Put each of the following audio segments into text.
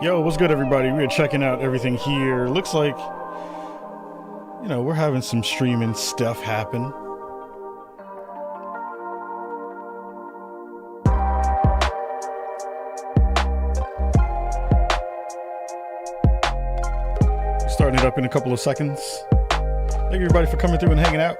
Yo, what's good, everybody? We are checking out everything here. Looks like, we're having some streaming stuff happen. Starting it up in a couple of seconds. Thank you, everybody, for coming through and hanging out.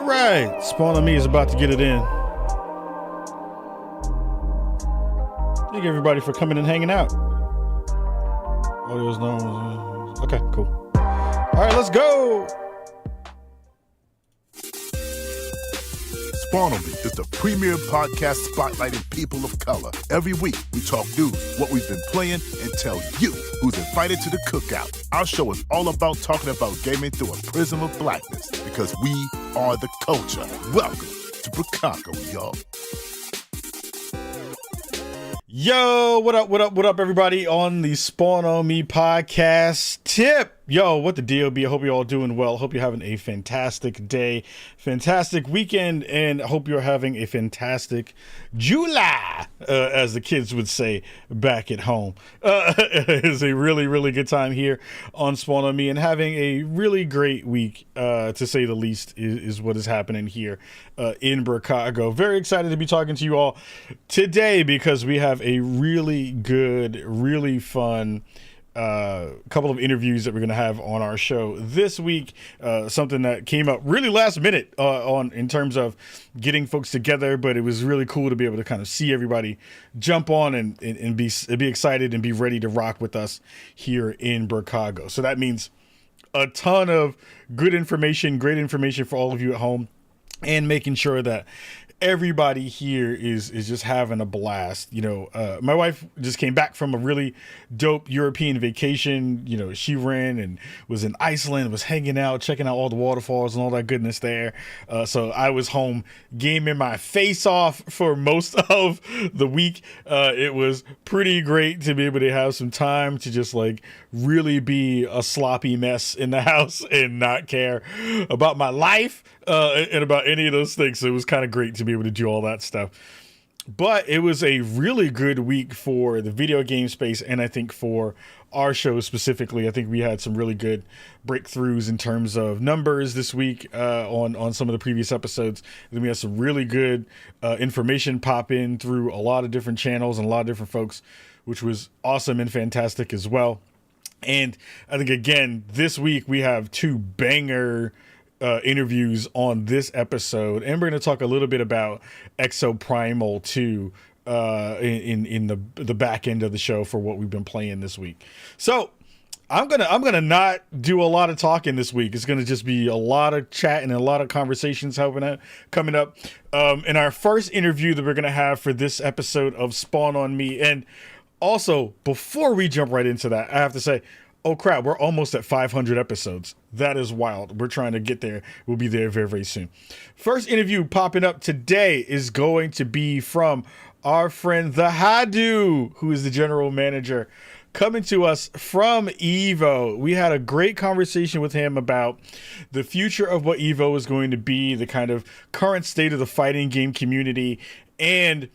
Right, Spawn on Me is about to get it in. Thank you, everybody, for coming and hanging out. Audio's no. Okay, cool. All right, let's go. Spawn on Me is the premier podcast spotlighting people of color. Every week, we talk news, what we've been playing, and tell you who's invited to the cookout. Our show is all about talking about gaming through a prism of blackness, because we are the culture. Welcome to Chicago, y'all. Yo, what up, everybody on the Spawn on Me podcast tip. Yo, what the deal be? I hope you're all doing well. Hope you're having a fantastic day, fantastic weekend, and I hope you're having a fantastic July, as the kids would say back at home. It's a really, really good time here on Spawn on Me, and having a really great week, to say the least, is what is happening here in Chicago. Very excited to be talking to you all today because we have a really good, really fun couple of interviews that we're going to have on our show this week. Something that came up really last minute in terms of getting folks together, but it was really cool to be able to kind of see everybody jump on and be excited and be ready to rock with us here in Chicago. So that means a ton of good information, great information for all of you at home, and making sure that everybody here is just having a blast. My wife just came back from a really dope European vacation. She ran and was in Iceland, was hanging out, checking out all the waterfalls and all that goodness there. So I was home gaming my face off for most of the week. It was pretty great to be able to have some time to just really be a sloppy mess in the house and not care about my life and about any of those things. So it was kind of great to be able to do all that stuff. But it was a really good week for the video game space, and I think for our show specifically. I think we had some really good breakthroughs in terms of numbers this week on some of the previous episodes. Then we had some really good information pop in through a lot of different channels and a lot of different folks, which was awesome and fantastic as well. And I think, again, this week we have two banger interviews on this episode, and we're going to talk a little bit about Exoprimal 2 in the back end of the show for what we've been playing this week. So I'm gonna not do a lot of talking this week. It's gonna just be a lot of chat and a lot of conversations coming up. In our first interview that we're gonna have for this episode of Spawn on Me, and also before we jump right into that, I have to say, oh crap, we're almost at 500 episodes. That is wild. We're trying to get there. We'll be there very, very soon. First interview popping up today is going to be from our friend the Hadu, who is the general manager, coming to us from Evo. We had a great conversation with him about the future of what Evo is going to be, the kind of current state of the fighting game community, and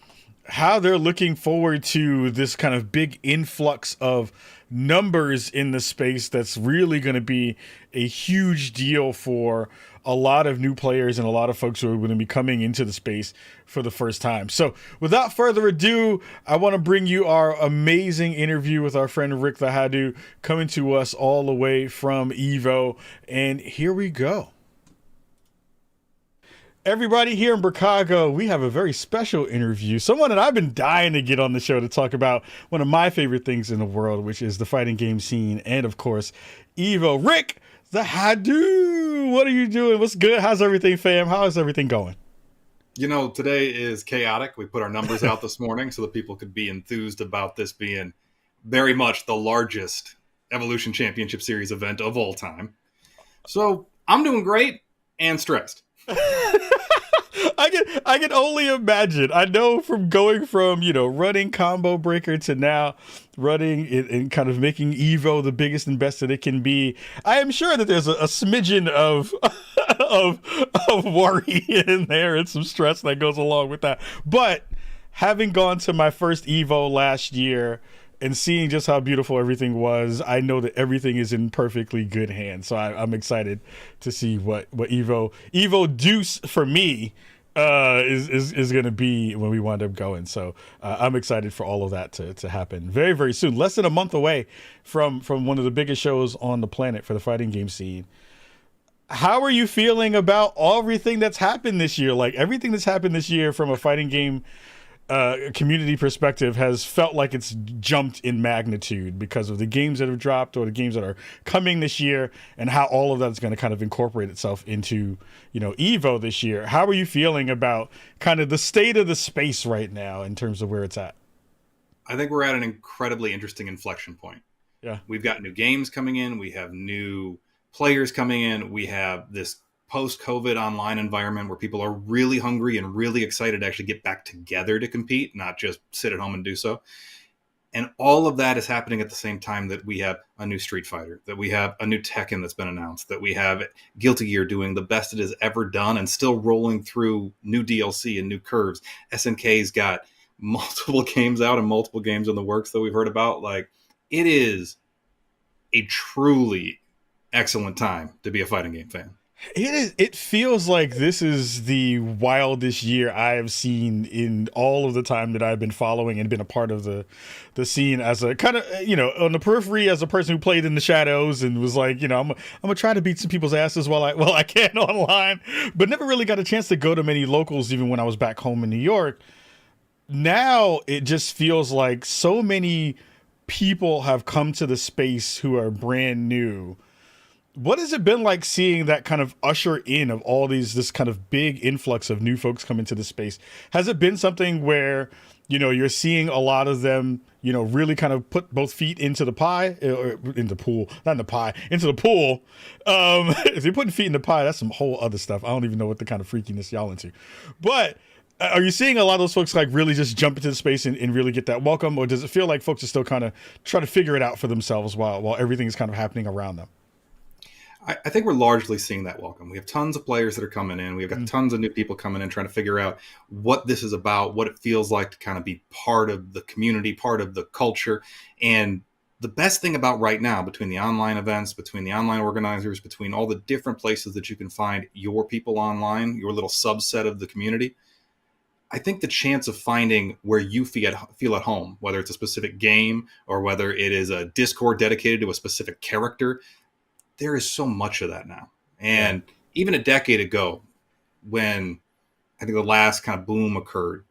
how they're looking forward to this kind of big influx of numbers in the space that's really going to be a huge deal for a lot of new players and a lot of folks who are going to be coming into the space for the first time. So without further ado, I want to bring you our amazing interview with our friend Rick Thiher, coming to us all the way from Evo. And here we go. Everybody, here in Chicago, we have a very special interview. Someone that I've been dying to get on the show to talk about one of my favorite things in the world, which is the fighting game scene and, of course, Evo. Rick Thiher, what are you doing? What's good? How's everything, fam? How is everything going? You know, today is chaotic. We put our numbers out this morning so that people could be enthused about this being very much the largest Evolution Championship Series event of all time. So I'm doing great and stressed. I can only imagine. I know from going from, running Combo Breaker to now running it and kind of making Evo the biggest and best that it can be. I am sure that there's a smidgen of of worry in there and some stress that goes along with that. But having gone to my first Evo last year and seeing just how beautiful everything was, I know that everything is in perfectly good hands. So I'm excited to see what Evo Deuce for me is going to be when we wind up going. So I'm excited for all of that to happen very, very soon. Less than a month away from one of the biggest shows on the planet for the fighting game scene. How are you feeling about everything that's happened this year? Like everything that's happened this year from a fighting game community perspective has felt like it's jumped in magnitude because of the games that have dropped or the games that are coming this year, and how all of that is going to kind of incorporate itself into, Evo this year. How are you feeling about kind of the state of the space right now in terms of where it's at? I think we're at an incredibly interesting inflection point. Yeah. We've got new games coming in. We have new players coming in. We have this post-COVID online environment where people are really hungry and really excited to actually get back together to compete, not just sit at home and do so. And all of that is happening at the same time that we have a new Street Fighter, that we have a new Tekken that's been announced, that we have Guilty Gear doing the best it has ever done and still rolling through new DLC and new curves. SNK's got multiple games out and multiple games in the works that we've heard about. Like, it is a truly excellent time to be a fighting game fan. It feels like this is the wildest year I have seen in all of the time that I've been following and been a part of the scene as a kind of, on the periphery, as a person who played in the shadows and was like, I'm gonna try to beat some people's asses while I can online, but never really got a chance to go to many locals even when I was back home in New York. Now it just feels like so many people have come to the space who are brand new. What has it been like seeing that kind of usher in of all this kind of big influx of new folks come into the space? Has it been something where, you're seeing a lot of them, really kind of put both feet into the pie, or in the pool, not in the pie, into the pool? If you're putting feet in the pie, that's some whole other stuff. I don't even know what the kind of freakiness y'all into. But are you seeing a lot of those folks like really just jump into the space and really get that welcome? Or does it feel like folks are still kind of trying to figure it out for themselves while everything is kind of happening around them? I think we're largely seeing that welcome. We have tons of players that are coming in. We've got tons of new people coming in trying to figure out what this is about, what it feels like to kind of be part of the community, part of the culture. And the best thing about right now, between the online events, between the online organizers, between all the different places that you can find your people online, your little subset of the community, I think the chance of finding where you feel at home, whether it's a specific game or whether it is a Discord dedicated to a specific character, there is so much of that now. And even a decade ago, when I think the last kind of boom occurred,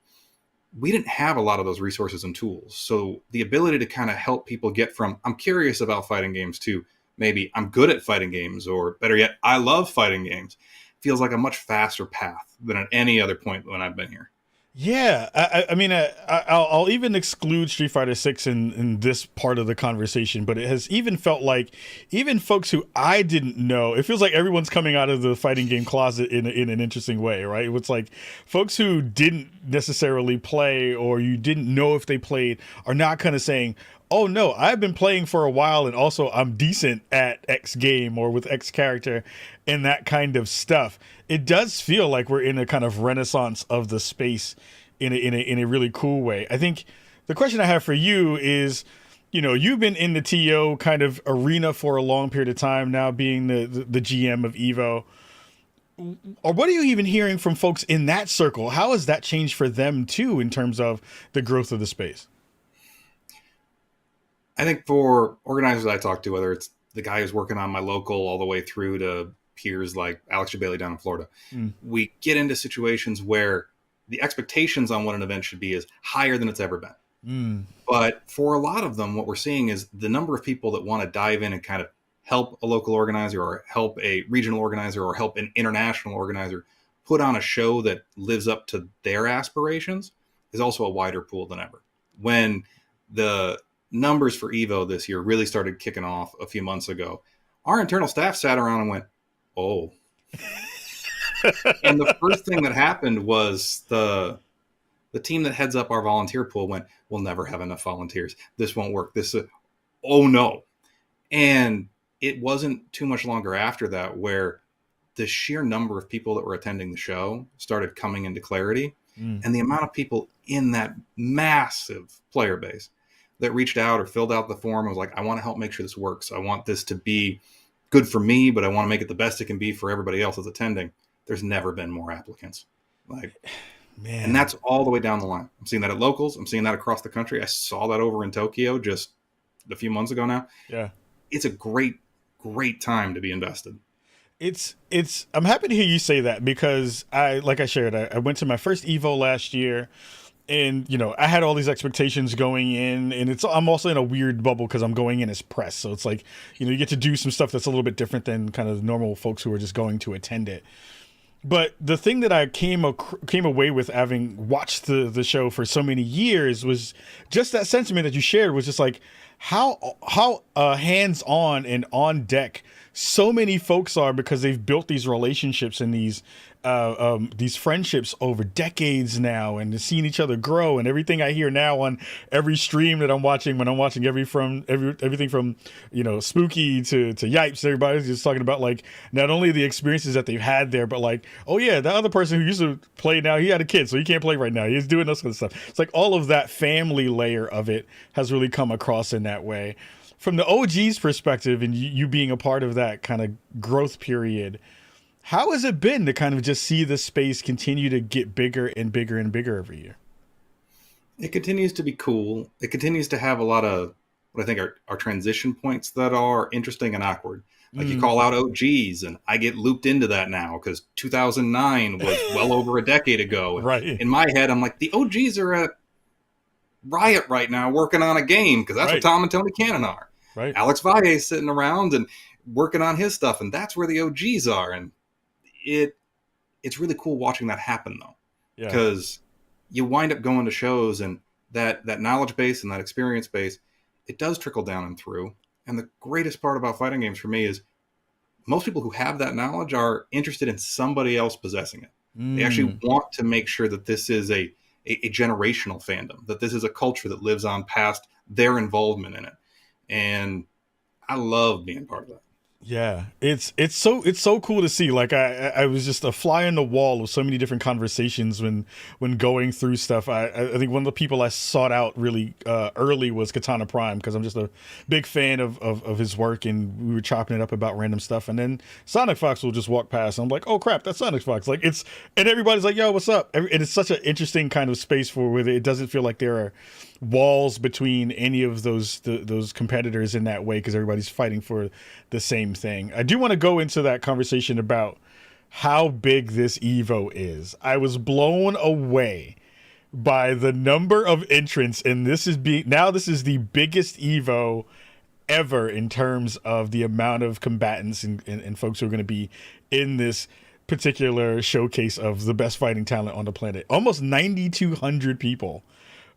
we didn't have a lot of those resources and tools. So the ability to kind of help people get from, I'm curious about fighting games, to maybe I'm good at fighting games, or better yet, I love fighting games, feels like a much faster path than at any other point when I've been here. Yeah, I mean, I'll even exclude Street Fighter 6 in this part of the conversation, but it has even felt like even folks who I didn't know, it feels like everyone's coming out of the fighting game closet in an interesting way, right? It's like folks who didn't necessarily play, or you didn't know if they played, are now kind of saying, oh no, I've been playing for a while, and also I'm decent at X game or with X character and that kind of stuff. It does feel like we're in a kind of renaissance of the space in a really cool way. I think the question I have for you is, you've been in the TO kind of arena for a long period of time now, being the GM of Evo. Or what are you even hearing from folks in that circle? How has that changed for them too in terms of the growth of the space? I think for organizers I talk to, whether it's the guy who's working on my local all the way through to peers like Alex Jabali down in Florida, we get into situations where the expectations on what an event should be is higher than it's ever been. But for a lot of them, what we're seeing is the number of people that want to dive in and kind of help a local organizer or help a regional organizer or help an international organizer put on a show that lives up to their aspirations is also a wider pool than ever. When the numbers for Evo this year really started kicking off a few months ago, our internal staff sat around and went, oh. And the first thing that happened was the team that heads up our volunteer pool went, we'll never have enough volunteers. This won't work. Oh no. And it wasn't too much longer after that where the sheer number of people that were attending the show started coming into clarity. And the amount of people in that massive player base that reached out or filled out the form was like, I want to help make sure this works. I want this to be good for me, but I want to make it the best it can be for everybody else that's attending. There's never been more applicants. Like, man. And that's all the way down the line. I'm seeing that at locals. I'm seeing that across the country. I saw that over in Tokyo just a few months ago now. Yeah. It's a great time to be invested. I'm happy to hear you say that because I went to my first Evo last year and, I had all these expectations going in and I'm also in a weird bubble because I'm going in as press. So it's like, you get to do some stuff that's a little bit different than kind of normal folks who are just going to attend it. But the thing that I came away with having watched the show for so many years was just that sentiment that you shared was just like how hands-on and on deck so many folks are because they've built these relationships and these friendships over decades now and seeing each other grow. And everything I hear now on every stream that I'm watching, when I'm watching everything from Spooky to Yipes, everybody's just talking about like not only the experiences that they've had there, but like, oh yeah, the other person who used to play now, he had a kid, so he can't play right now. He's doing this kind of stuff. It's like all of that family layer of it has really come across in that way. From the OG's perspective and you being a part of that kind of growth period, how has it been to kind of just see the space continue to get bigger and bigger and bigger every year? It continues to be cool. It continues to have a lot of what I think are transition points that are interesting and awkward. Like you call out OGs and I get looped into that now because 2009 was well over a decade ago. And right. In my head, I'm like, the OGs are at Riot right now working on a game because that's right. what Tom and Tony Cannon are. Right. Alex Valle sitting around and working on his stuff, and that's where the OGs are. And it's really cool watching that happen though, because you wind up going to shows and that knowledge base and that experience base, it does trickle down and through. And the greatest part about fighting games for me is most people who have that knowledge are interested in somebody else possessing it. They actually want to make sure that this is a generational fandom, that this is a culture that lives on past their involvement in it. And I love being part of that. Yeah, it's so cool to see. Like I was just a fly on the wall of so many different conversations when going through stuff. I think one of the people I sought out really early was Katana Prime because I'm just a big fan of his work, and we were chopping it up about random stuff. And then Sonic Fox will just walk past, and I'm like, oh crap, that's Sonic Fox. Like and everybody's like, yo, what's up? And it's such an interesting kind of space where it doesn't feel like there are walls between any of those competitors in that way because everybody's fighting for the same thing. I do want to go into that conversation about how big this Evo is. I was blown away by the number of entrants, and this is the biggest Evo ever in terms of the amount of combatants and folks who are going to be in this particular showcase of the best fighting talent on the planet. Almost 9,200 people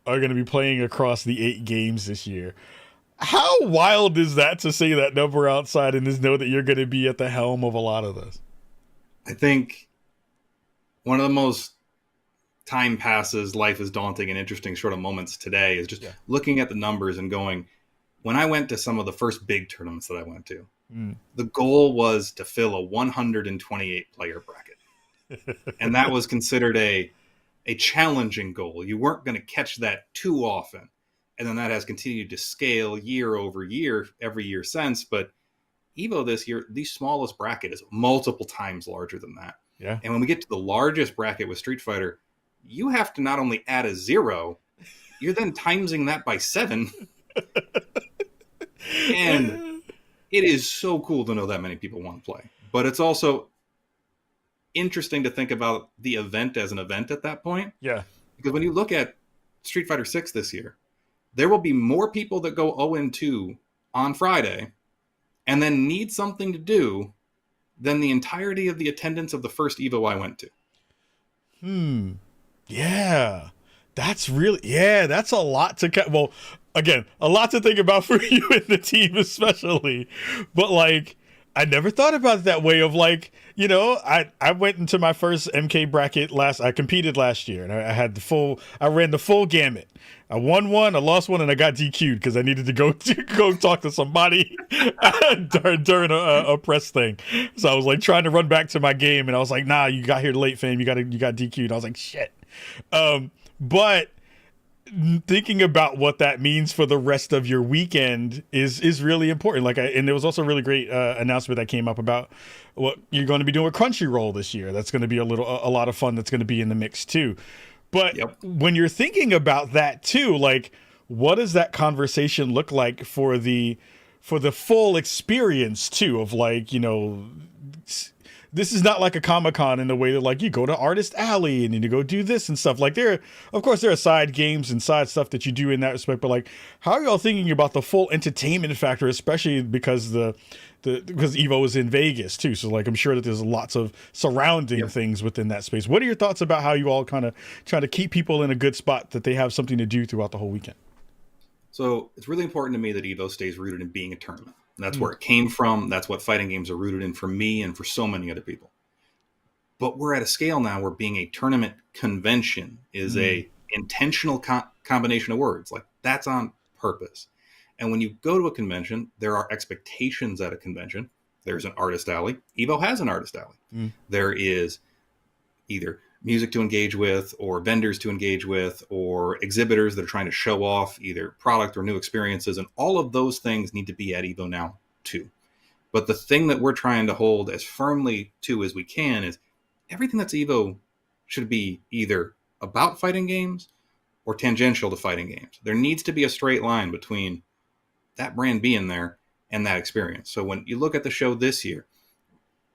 are going to be playing across the 8 games this year. How wild is that to say that number outside and just know that you're going to be at the helm of a lot of this? I think one of the most time passes, life is daunting and interesting sort of moments today is just looking at the numbers and going, when I went to some of the first big tournaments that I went to, the goal was to fill a 128 player bracket. And that was considered a challenging goal. You weren't going to catch that too often. And then that has continued to scale year over year, every year since. But Evo this year, the smallest bracket is multiple times larger than that. Yeah. And when we get to the largest bracket with Street Fighter, you have to not only add a 0, you're then timesing that by 7. And it is so cool to know that many people want to play. But it's also interesting to think about the event as an event at that point. Yeah. Because when you look at Street Fighter 6 this year, there will be more people that go 0-2 on Friday and then need something to do than the entirety of the attendance of the first Evo I went to. Yeah. That's a lot to well, again, a lot to think about for you and the team, especially. But like, I never thought about it that way. Of like, I went into my first MK bracket I competed last year, and I had I ran the full gamut. I won one, I lost one, and I got DQ'd because I needed to go talk to somebody during a press thing. So I was like trying to run back to my game, and I was like, "Nah, you got here late, fam. You got DQ'd." I was like, "Shit," but thinking about what that means for the rest of your weekend is really important. And there was also a really great announcement that came up about what you're going to be doing with Crunchyroll this year. That's going to be a lot of fun. That's going to be in the mix too. But when you're thinking about that too, like, what does that conversation look like for the full experience too? Of like, this is not like a Comic-Con in the way that like you go to Artist Alley and you go do this and stuff. Like of course there are side games and side stuff that you do in that respect, but like, how are y'all thinking about the full entertainment factor, especially because because Evo is in Vegas too. So like, I'm sure that there's lots of surrounding things within that space. What are your thoughts about how you all kind of try to keep people in a good spot that they have something to do throughout the whole weekend? So it's really important to me that Evo stays rooted in being a tournament. That's where it came from. That's what fighting games are rooted in for me and for so many other people. But we're at a scale now where being a tournament convention is a intentional combination of words. Like, that's on purpose. And when you go to a convention, there are expectations at a convention. There's an artist alley. Evo has an artist alley. There is either music to engage with, or vendors to engage with, or exhibitors that are trying to show off either product or new experiences. And all of those things need to be at Evo now too. But the thing that we're trying to hold as firmly to as we can is everything that's Evo should be either about fighting games or tangential to fighting games. There needs to be a straight line between that brand being there and that experience. So when you look at the show this year,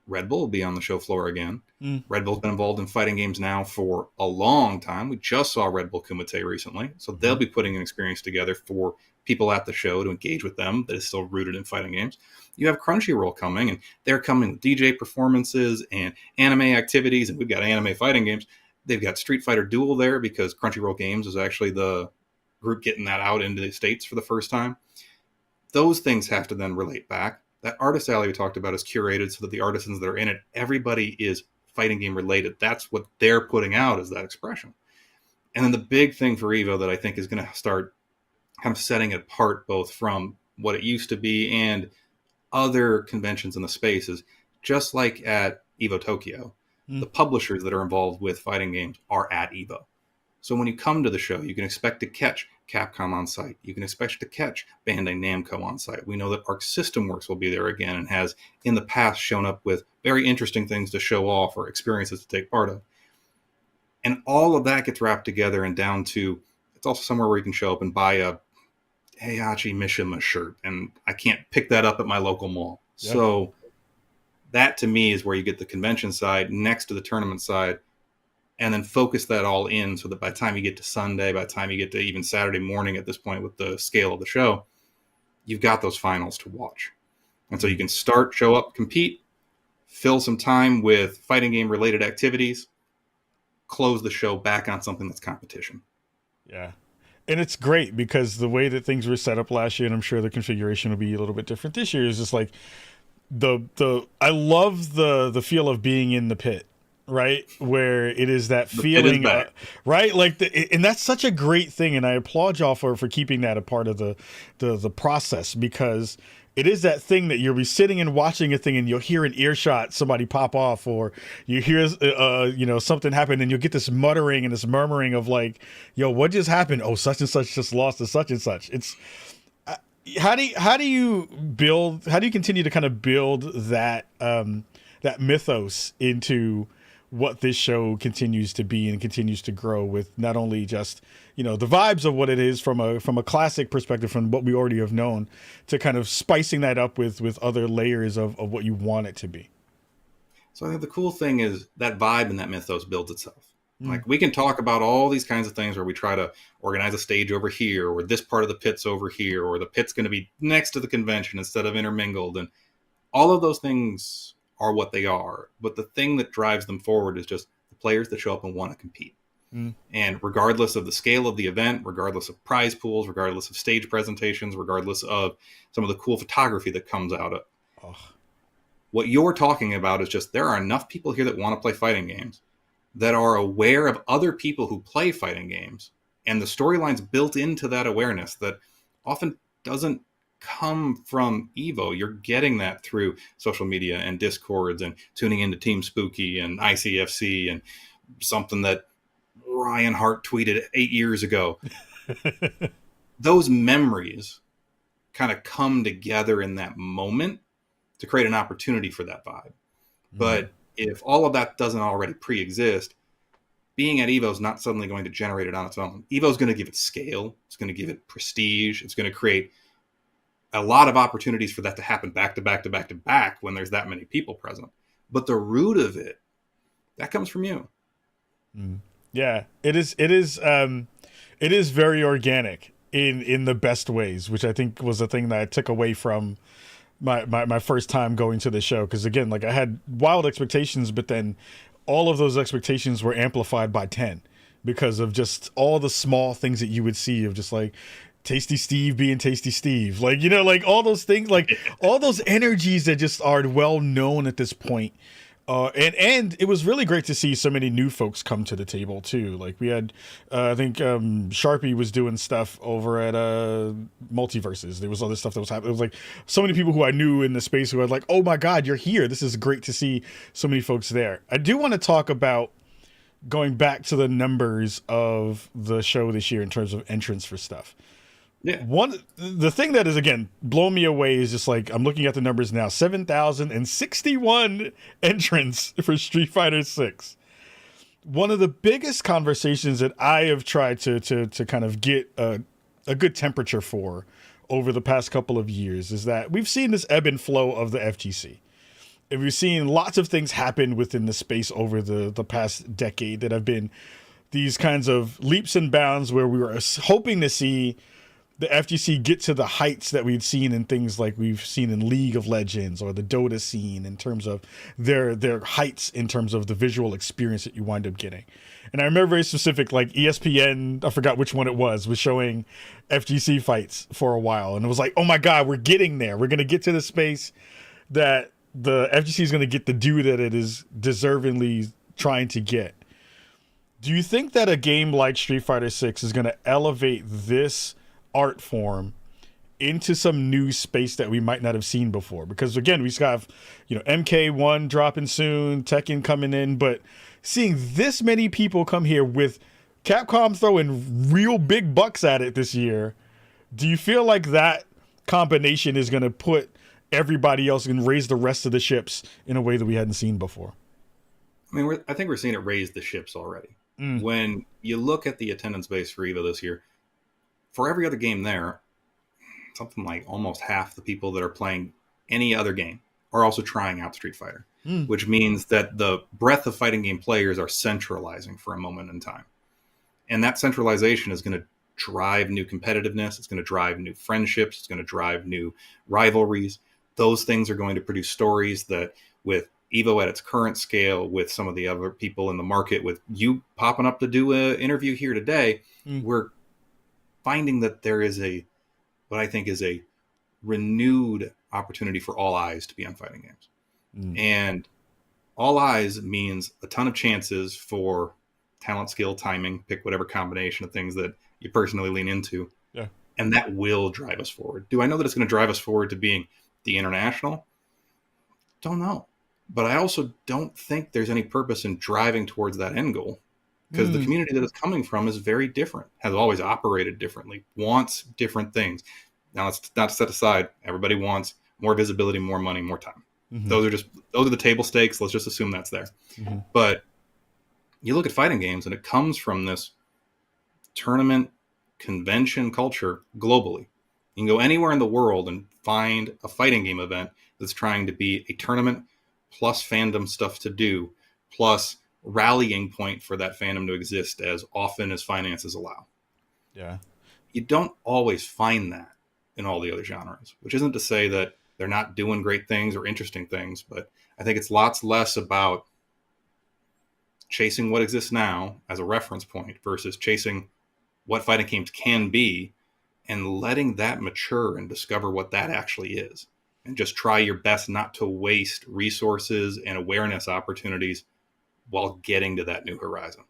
Red Bull will be on the show floor again. Red Bull's been involved in fighting games now for a long time. We just saw Red Bull Kumite recently. So they'll be putting an experience together for people at the show to engage with them that is still rooted in fighting games. You have Crunchyroll coming, and they're coming with DJ performances and anime activities, and we've got anime fighting games. They've got Street Fighter Duel there because Crunchyroll Games is actually the group getting that out into the States for the first time. Those things have to then relate back. That artist alley we talked about is curated so that the artisans that are in it, everybody is fighting game related. That's what they're putting out, is that expression. And then the big thing for Evo that I think is going to start kind of setting it apart both from what it used to be and other conventions in the space is, just like at Evo Tokyo, the publishers that are involved with fighting games are at Evo. So when you come to the show, you can expect to catch Capcom on site. You can expect to catch Bandai Namco on site. We know that Arc System Works will be there again and has in the past shown up with very interesting things to show off or experiences to take part of. And all of that gets wrapped together and down to, it's also somewhere where you can show up and buy a Heihachi Mishima shirt, and I can't pick that up at my local mall. Yeah. So that to me is where you get the convention side next to the tournament side, and then focus that all in so that by the time you get to Sunday, by the time you get to even Saturday morning at this point with the scale of the show, you've got those finals to watch. And so you can start, show up, compete, fill some time with fighting game related activities, close the show back on something that's competition. Yeah. And it's great because the way that things were set up last year, and I'm sure the configuration will be a little bit different this year, is just like I love the feel of being in the pit. Right, where it is that feeling, right? Like, and that's such a great thing, and I applaud y'all for keeping that a part of the process, because it is that thing that you'll be sitting and watching a thing, and you'll hear an earshot, somebody pop off, or you hear something happen, and you'll get this muttering and this murmuring of like, "Yo, what just happened? Oh, such and such just lost to such and such." It's how do you continue to kind of build that that mythos into what this show continues to be and continues to grow, with not only just, the vibes of what it is from a classic perspective, from what we already have known, to kind of spicing that up with other layers of what you want it to be. So I think the cool thing is that vibe and that mythos builds itself. Like, we can talk about all these kinds of things where we try to organize a stage over here, or this part of the pit's over here, or the pit's going to be next to the convention instead of intermingled. And all of those things are what they are. But the thing that drives them forward is just the players that show up and want to compete. Mm. And regardless of the scale of the event, regardless of prize pools, regardless of stage presentations, regardless of some of the cool photography that comes out of it, Oh. what you're talking about is just there are enough people here that want to play fighting games, that are aware of other people who play fighting games, and the storylines built into that awareness that often doesn't come from Evo. You're getting that through social media and Discords and tuning into Team Spooky and ICFC and something that Ryan Hart tweeted 8 years ago. Those memories kind of come together in that moment to create an opportunity for that vibe. But if all of that doesn't already pre-exist, being at Evo is not suddenly going to generate it on its own. Evo is going to give it scale. It's going to give it prestige. It's going to create a lot of opportunities for that to happen back to back to back to back when there's that many people present. But the root of it, that comes from you. Yeah, it is. It is very organic in the best ways, which I think was the thing that I took away from my first time going to the show. Because again, like I had wild expectations, but then all of those expectations were amplified by 10 because of just all the small things that you would see of just like Tasty Steve being Tasty Steve, like, you know, like all those things, like all those energies that just are well known at this point. And it was really great to see so many new folks come to the table too. Like we had, I think Sharpie was doing stuff over at Multiverses. There was other stuff that was happening. It was like so many people who I knew in the space who were like, "Oh my God, you're here! This is great to see so many folks there." I do want to talk about going back to the numbers of the show this year in terms of entrance for stuff. Yeah. The thing that is again blown me away is just like I'm looking at the numbers now: 7,061 entrants for Street Fighter 6. One of the biggest conversations that I have tried to kind of get a good temperature for over the past couple of years is that we've seen this ebb and flow of the FGC. And we've seen lots of things happen within the space over the past decade that have been these kinds of leaps and bounds where we were hoping to see the FGC get to the heights that we'd seen in things like we've seen in League of Legends or the Dota scene in terms of their heights in terms of the visual experience that you wind up getting. And I remember very specific, like ESPN, I forgot which one it was showing FGC fights for a while. And it was like, oh my God, we're getting there. We're going to get to the space that the FGC is going to get the due that it is deservingly trying to get. Do you think that a game like Street Fighter 6 is going to elevate this art form into some new space that we might not have seen before? Because again, we have, MK1 dropping soon, Tekken coming in, but seeing this many people come here with Capcom throwing real big bucks at it this year, do you feel like that combination is going to put everybody else and raise the rest of the ships in a way that we hadn't seen before? I mean, I think we're seeing it raise the ships already. When you look at the attendance base for Evo this year, for every other game there, something like almost half the people that are playing any other game are also trying out Street Fighter, which means that the breadth of fighting game players are centralizing for a moment in time. And that centralization is going to drive new competitiveness. It's going to drive new friendships. It's going to drive new rivalries. Those things are going to produce stories that, with Evo at its current scale, with some of the other people in the market, with you popping up to do an interview here today, we're finding that there is what I think is a renewed opportunity for all eyes to be on fighting games. And all eyes means a ton of chances for talent, skill, timing, pick whatever combination of things that you personally lean into. Yeah. And that will drive us forward. Do I know that it's going to drive us forward to being the international? Don't know. But I also don't think there's any purpose in driving towards that end goal. Because the community that it's coming from is very different, has always operated differently, wants different things. Now, let's not set aside, everybody wants more visibility, more money, more time. Those are the table stakes. Let's just assume that's there. But you look at fighting games, and it comes from this tournament convention culture globally. You can go anywhere in the world and find a fighting game event that's trying to be a tournament plus fandom stuff to do, plus rallying point for that fandom to exist as often as finances allow. Yeah. You don't always find that in all the other genres, which isn't to say that they're not doing great things or interesting things, but I think it's lots less about chasing what exists now as a reference point versus chasing what fighting games can be and letting that mature and discover what that actually is. And just try your best not to waste resources and awareness opportunities while getting to that new horizon.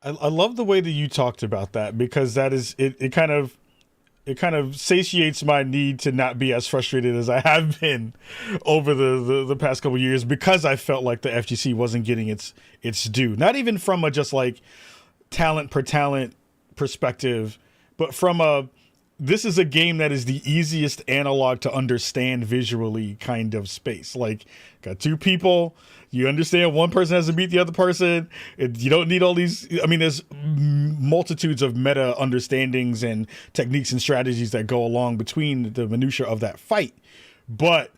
I love the way that you talked about that, because that is it kind of satiates my need to not be as frustrated as I have been over the past couple of years, because I felt like the FGC wasn't getting its due. Not even from a just like talent per talent perspective, but from a this is a game that is the easiest analog to understand visually kind of space. Like, got two people, you understand one person has to beat the other person. You don't need all these. I mean, there's multitudes of meta understandings and techniques and strategies that go along between the minutia of that fight. But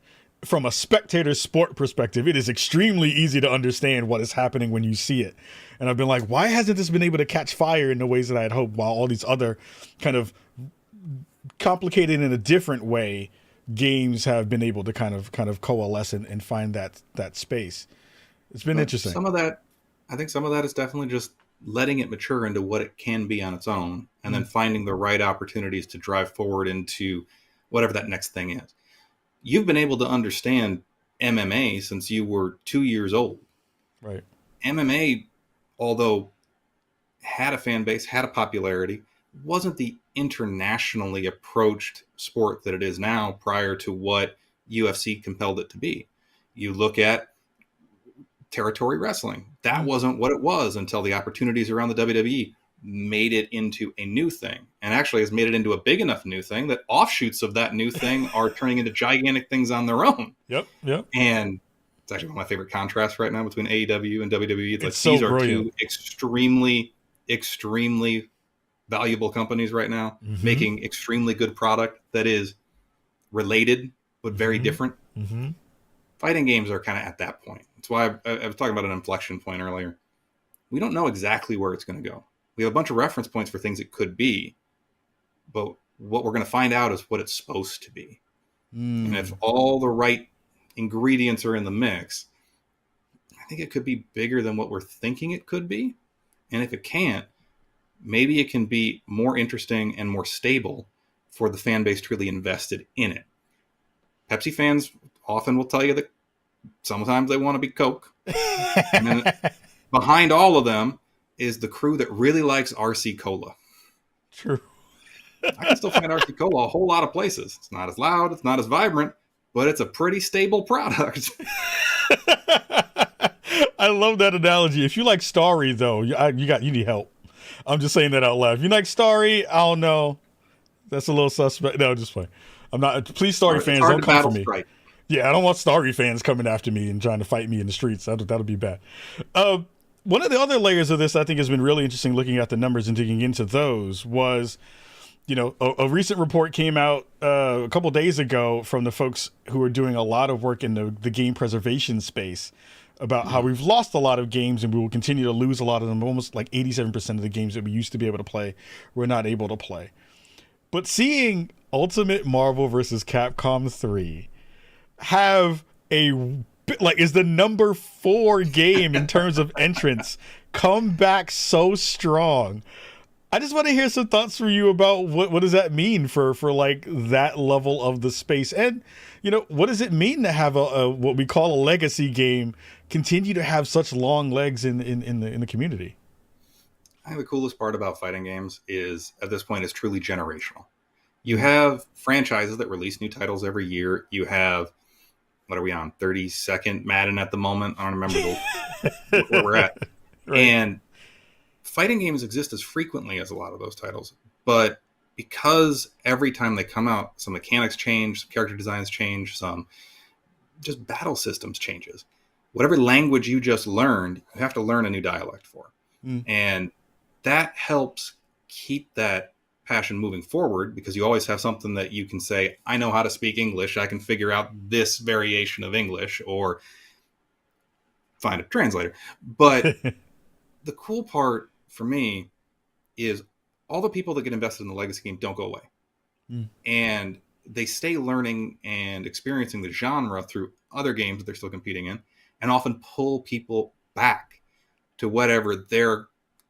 from a spectator sport perspective, it is extremely easy to understand what is happening when you see it. And I've been like, why hasn't this been able to catch fire in the ways that I had hoped, while all these other kind of complicated in a different way games have been able to kind of coalesce and find that space. It's been interesting. I think some of that is definitely just letting it mature into what it can be on its own, and then finding the right opportunities to drive forward into whatever that next thing is. You've been able to understand MMA since you were 2 years old. Right. MMA, although had a fan base, had a popularity, wasn't the internationally approached sport that it is now prior to what UFC compelled it to be. You look at territory wrestling. That wasn't what it was until the opportunities around the WWE made it into a new thing, and actually has made it into a big enough new thing that offshoots of that new thing are turning into gigantic things on their own. Yep. And it's actually one of my favorite contrasts right now between AEW and WWE. It's so these are brilliant. two extremely, extremely valuable companies right now, making extremely good product that is related but very different. Fighting games are kind of at that point. That's why I was talking about an inflection point earlier. We don't know exactly where it's going to go. We have a bunch of reference points for things it could be, but what we're going to find out is what it's supposed to be. And if all the right ingredients are in the mix, I think it could be bigger than what we're thinking it could be. And if it can't, maybe it can be more interesting and more stable for the fan base truly invested in it. Pepsi fans often will tell you that sometimes they want to be Coke. And then behind all of them is the crew that really likes RC Cola. True. I can still find RC Cola a whole lot of places. It's not as loud, it's not as vibrant, but it's a pretty stable product. I love that analogy. If you like Starry, though, you need help. I'm just saying that out loud. If you like Starry, I don't know. That's a little suspect. No, just fine. I'm not. Please, Starry fans, don't come for me. Strike. Yeah, I don't want Starry fans coming after me and trying to fight me in the streets. That'll be bad. One of the other layers of this I think has been really interesting, looking at the numbers and digging into those, was, a recent report came out a couple days ago from the folks who are doing a lot of work in the game preservation space about how we've lost a lot of games and we will continue to lose a lot of them. Almost like 87% of the games that we used to be able to play, we're not able to play. But seeing Ultimate Marvel vs. Capcom 3 have is the number 4 game in terms of entrance come back so strong. I just want to hear some thoughts from you about what does that mean for like that level of the space, and what does it mean to have a what we call a legacy game continue to have such long legs in the community? I think the coolest part about fighting games is, at this point, is truly generational. You have franchises that release new titles every year. You have, what are we on, 32nd Madden at the moment? I don't remember where we're at. Right. And fighting games exist as frequently as a lot of those titles. But because every time they come out, some mechanics change, some character designs change, some just battle systems changes. Whatever language you just learned, you have to learn a new dialect for. And that helps keep that passion moving forward, because you always have something that you can say, I know how to speak English. I can figure out this variation of English, or find a translator. But the cool part for me is all the people that get invested in the legacy game don't go away. And they stay learning and experiencing the genre through other games that they're still competing in, and often pull people back. to whatever their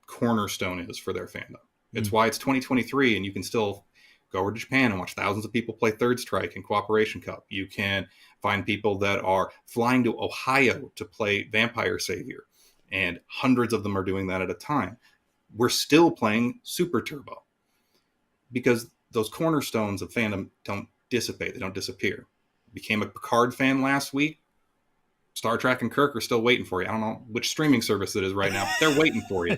cornerstone is for their fandom. It's why it's 2023 and you can still go over to Japan and watch thousands of people play Third Strike and Cooperation Cup. You can find people that are flying to Ohio to play Vampire Savior, and hundreds of them are doing that at a time. We're still playing Super Turbo because those cornerstones of fandom don't dissipate. They don't disappear. Became a Picard fan last week. Star Trek and Kirk are still waiting for you. I don't know which streaming service it is right now, but they're waiting for you.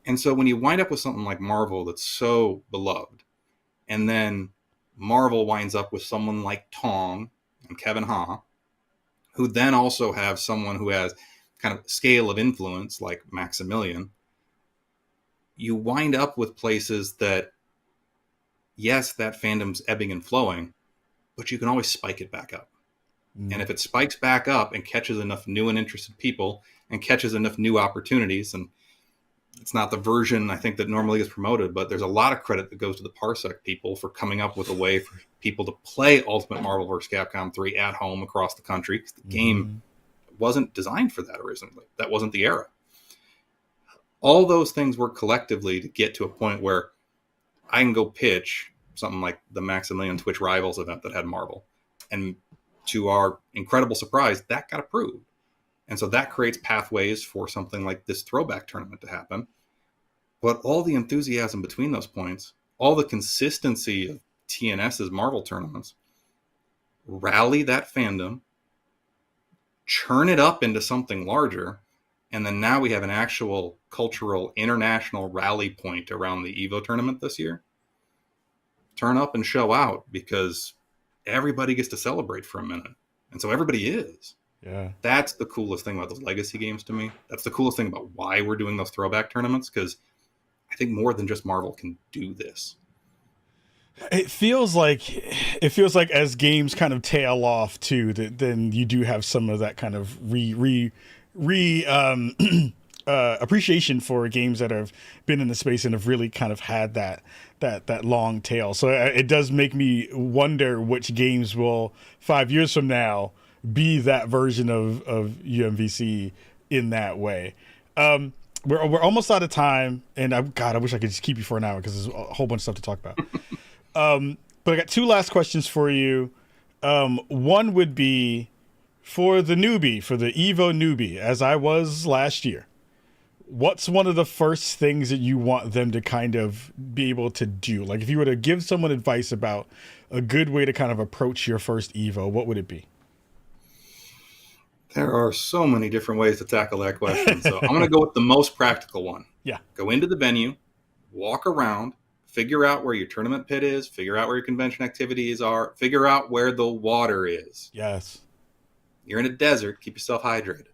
And so when you wind up with something like Marvel that's so beloved, and then Marvel winds up with someone like Tong and Kevin Ha, who then also have someone who has kind of scale of influence like Maximilian, you wind up with places that, yes, that fandom's ebbing and flowing, but you can always spike it back up. And if it spikes back up and catches enough new and interested people and catches enough new opportunities, and it's not the version I think that normally gets promoted, but there's a lot of credit that goes to the Parsec people for coming up with a way for people to play Ultimate Marvel vs. Capcom 3 at home across the country. 'Cause the game wasn't designed for that originally. That wasn't the era. All those things work collectively to get to a point where I can go pitch something like the Maximilian Twitch Rivals event that had Marvel. And to our incredible surprise, that got approved. And so that creates pathways for something like this throwback tournament to happen. But all the enthusiasm between those points, all the consistency of TNS's Marvel tournaments, rally that fandom, churn it up into something larger, and then now we have an actual cultural international rally point around the EVO tournament this year. Turn up and show out, because everybody gets to celebrate for a minute. And so everybody is. Yeah. That's the coolest thing about those legacy games to me. That's the coolest thing about why we're doing those throwback tournaments, because I think more than just Marvel can do this. It feels like as games kind of tail off too, that then you do have some of that kind of appreciation for games that have been in the space and have really kind of had that long tail. So it does make me wonder which games will 5 years from now be that version of UMVC in that way. We're almost out of time, and I wish I could just keep you for an hour because there's a whole bunch of stuff to talk about. But I got two last questions for you. One would be for the newbie, for the Evo newbie, as I was last year. What's one of the first things that you want them to kind of be able to do? Like if you were to give someone advice about a good way to kind of approach your first Evo, what would it be? There are so many different ways to tackle that question. So I'm going to go with the most practical one. Yeah. Go into the venue, walk around, figure out where your tournament pit is, figure out where your convention activities are, figure out where the water is. Yes. You're in a desert, keep yourself hydrated.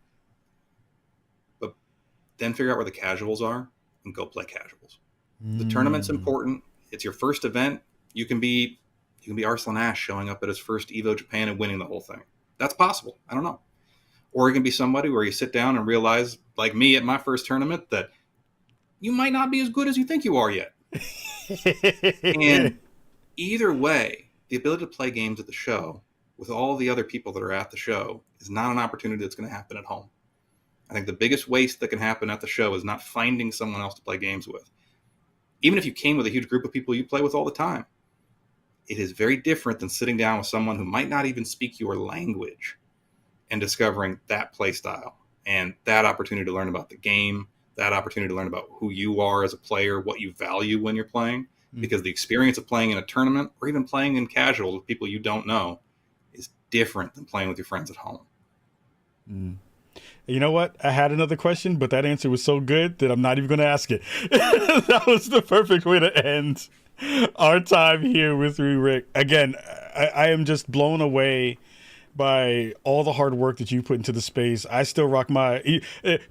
But then figure out where the casuals are and go play casuals. The tournament's important. It's your first event. You can be Arslan Ash showing up at his first Evo Japan and winning the whole thing. That's possible. I don't know. Or it can be somebody where you sit down and realize, like me at my first tournament, that you might not be as good as you think you are yet. And either way, the ability to play games at the show with all the other people that are at the show is not an opportunity that's going to happen at home. I think the biggest waste that can happen at the show is not finding someone else to play games with. Even if you came with a huge group of people you play with all the time, it is very different than sitting down with someone who might not even speak your language and discovering that play style and that opportunity to learn about the game, that opportunity to learn about who you are as a player, what you value when you're playing, because the experience of playing in a tournament or even playing in casuals with people you don't know is different than playing with your friends at home. You know what? I had another question, but that answer was so good that I'm not even going to ask it. That was the perfect way to end our time here with you, Rick. Again, I am just blown away by all the hard work that you put into the space. I still rock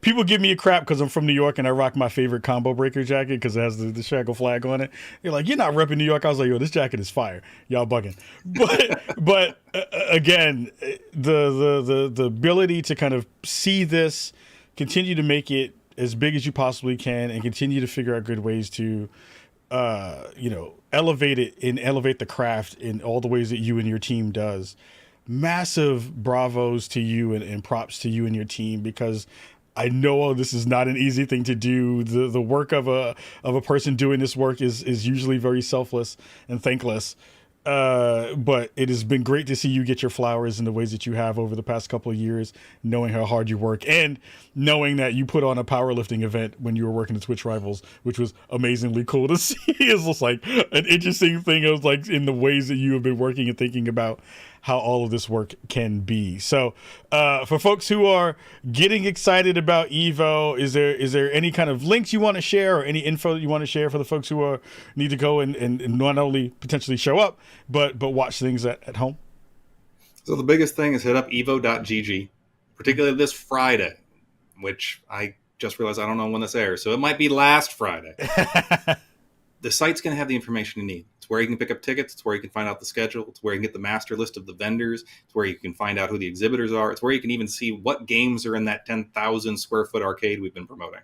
people give me a crap because I'm from New York and I rock my favorite combo breaker jacket because it has the Shackle flag on it. You're like, you're not repping New York. I was like, yo, this jacket is fire. Y'all bugging. But again, the ability to kind of see this, continue to make it as big as you possibly can, and continue to figure out good ways to elevate it and elevate the craft in all the ways that you and your team does. Massive bravos to you and props to you and your team, because I know this is not an easy thing to do. The work of a person doing this work is usually very selfless and thankless. But it has been great to see you get your flowers in the ways that you have over the past couple of years, knowing how hard you work and knowing that you put on a powerlifting event when you were working at Twitch Rivals, which was amazingly cool to see. It's just like an interesting thing of like in the ways that you have been working and thinking about how all of this work can be. So for folks who are getting excited about Evo, is there any kind of links you want to share or any info that you want to share for the folks who need to go and not only potentially show up, but watch things at home? So the biggest thing is hit up evo.gg, particularly this Friday, which I just realized I don't know when this airs. So it might be last Friday. The site's going to have the information you need. It's where you can pick up tickets. It's where you can find out the schedule. It's where you can get the master list of the vendors. It's where you can find out who the exhibitors are. It's where you can even see what games are in that 10,000 square foot arcade we've been promoting.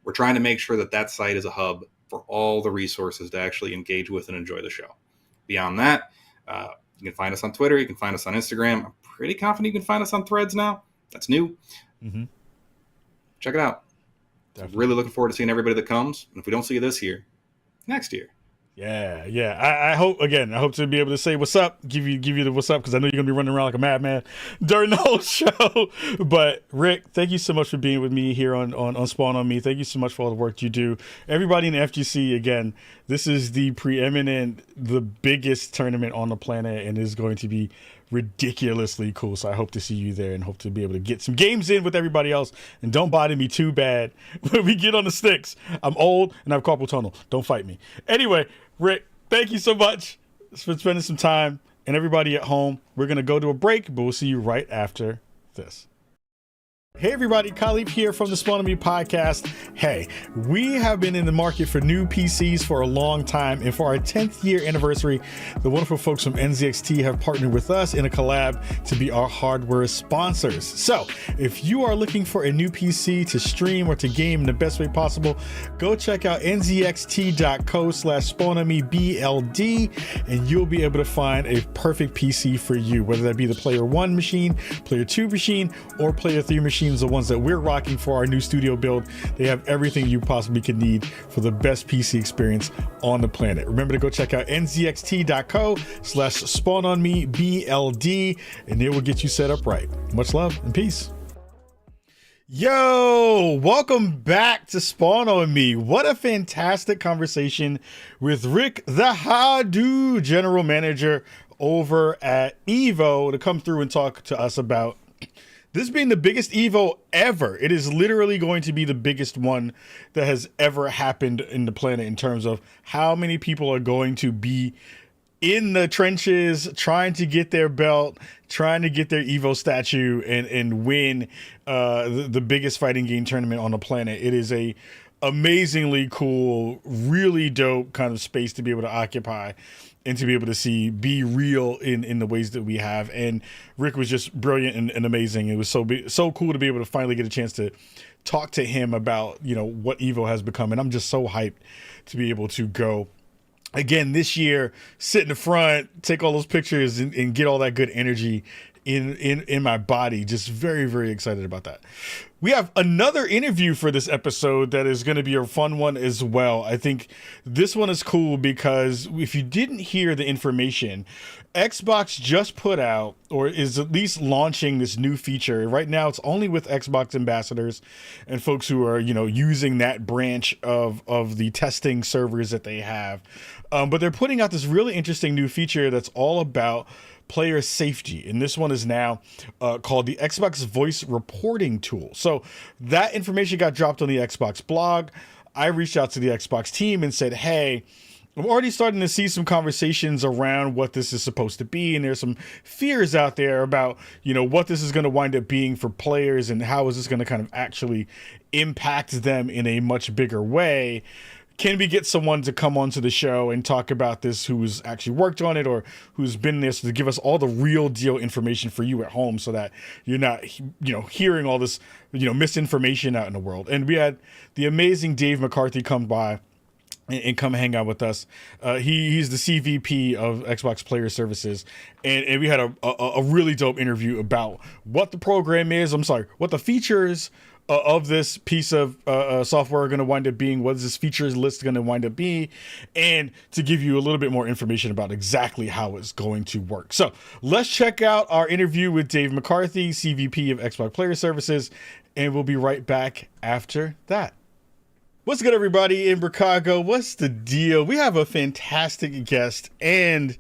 We're trying to make sure that site is a hub for all the resources to actually engage with and enjoy the show. Beyond that, you can find us on Twitter. You can find us on Instagram. I'm pretty confident you can find us on Threads now. That's new. Mm-hmm. Check it out. Really looking forward to seeing everybody that comes. And if we don't see you this year, next year. Yeah. I hope to be able to say what's up, give you the what's up, because I know you're gonna be running around like a madman during the whole show. But Rick, thank you so much for being with me here on Spawn on Me. Thank you so much for all the work you do. Everybody in the FGC, again, this is the biggest tournament on the planet, and is going to be ridiculously cool. So I hope to see you there and hope to be able to get some games in with everybody else. And don't bother me too bad when we get on the sticks. I'm old and I have carpal tunnel. Don't fight me. Anyway, Rick, thank you so much for spending some time. And everybody at home, we're going to go to a break, but we'll see you right after this. Hey everybody, Khalif here from the Spawn on Me podcast. Hey, we have been in the market for new PCs for a long time, and for our 10th year anniversary, the wonderful folks from NZXT have partnered with us in a collab to be our hardware sponsors. So if you are looking for a new PC to stream or to game in the best way possible, go check out nzxt.co/spawnonmebld, and you'll be able to find a perfect PC for you, whether that be the Player 1 machine, Player 2 machine, or Player 3 machine. The ones that we're rocking for our new studio build. They have everything you possibly could need for the best PC experience on the planet. Remember to go check out nzxt.co/spawnonmebld, and it will get you set up right. Much love and peace. Yo, welcome back to Spawn on Me. What a fantastic conversation with Rick Thiher, general manager over at Evo, to come through and talk to us about this being the biggest Evo ever. It is literally going to be the biggest one that has ever happened in the planet in terms of how many people are going to be in the trenches trying to get their belt, trying to get their Evo statue and win the biggest fighting game tournament on the planet. It is a amazingly cool, really dope kind of space to be able to occupy and to be able to be real in the ways that we have. And Rick was just brilliant and amazing. It was so cool to be able to finally get a chance to talk to him about, what Evo has become. And I'm just so hyped to be able to go again this year, sit in the front, take all those pictures and get all that good energy in my body. Just very, very excited about that. We have another interview for this episode that is going to be a fun one as well. I think this one is cool because if you didn't hear the information, Xbox just put out, or is at least launching, this new feature. Right now, it's only with Xbox ambassadors and folks who are, using that branch of the testing servers that they have. But they're putting out this really interesting new feature that's all about player safety, and this one is now called the Xbox Voice Reporting Tool. So that information got dropped on the Xbox blog. I reached out to the Xbox team and said, hey, I'm already starting to see some conversations around what this is supposed to be, and there's some fears out there about, what this is going to wind up being for players and how is this going to kind of actually impact them in a much bigger way. Can we get someone to come onto the show and talk about this who's actually worked on it or who's been there, so to give us all the real deal information for you at home so that you're not, hearing all this, misinformation out in the world. And we had the amazing Dave McCarthy come by and come hang out with us. He's the CVP of Xbox Player Services. And we had a really dope interview about what the program is. What the features of this piece of software are going to wind up being, what is this features list going to wind up being, and to give you a little bit more information about exactly how it's going to work. So let's check out our interview with Dave McCarthy, CVP of Xbox Player Services, and we'll be right back after that. What's good, everybody in Chicago? What's the deal? We have a fantastic guest and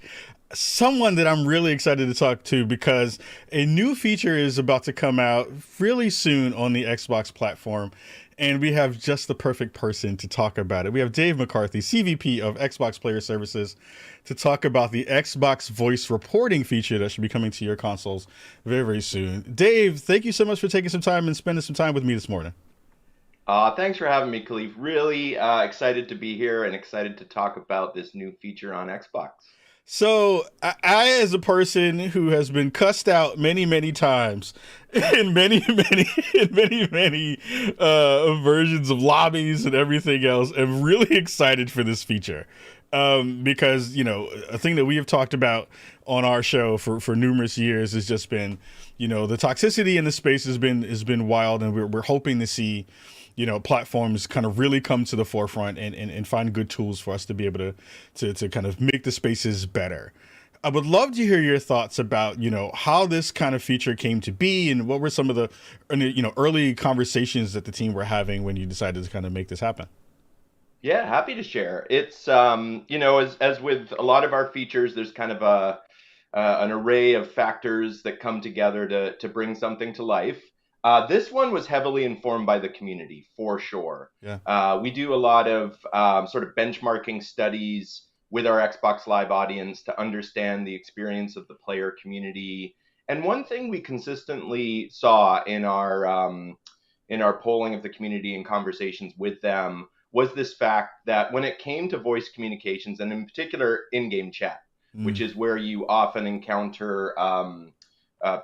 someone that I'm really excited to talk to because a new feature is about to come out really soon on the Xbox platform, and we have just the perfect person to talk about it. We have Dave McCarthy, CVP of Xbox Player Services, to talk about the Xbox voice reporting feature that should be coming to your consoles very, very soon. Dave, thank you so much for taking some time and spending some time with me this morning. Thanks for having me, Khalif. Really excited to be here and excited to talk about this new feature on Xbox. So I, as a person who has been cussed out many, many times in many versions of lobbies and everything else, am really excited for this feature. Because, a thing that we have talked about on our show for numerous years has just been, the toxicity in the space has been wild, and we're hoping to see, platforms kind of really come to the forefront and find good tools for us to be able to kind of make the spaces better. I would love to hear your thoughts about, how this kind of feature came to be and what were some of the, early conversations that the team were having when you decided to kind of make this happen. Yeah, happy to share. It's as with a lot of our features, there's kind of an array of factors that come together to bring something to life. This one was heavily informed by the community, for sure. Yeah. We do a lot of sort of benchmarking studies with our Xbox Live audience to understand the experience of the player community. And one thing we consistently saw in our polling of the community and conversations with them was this fact that when it came to voice communications, and in particular in-game chat, which is where you often encounter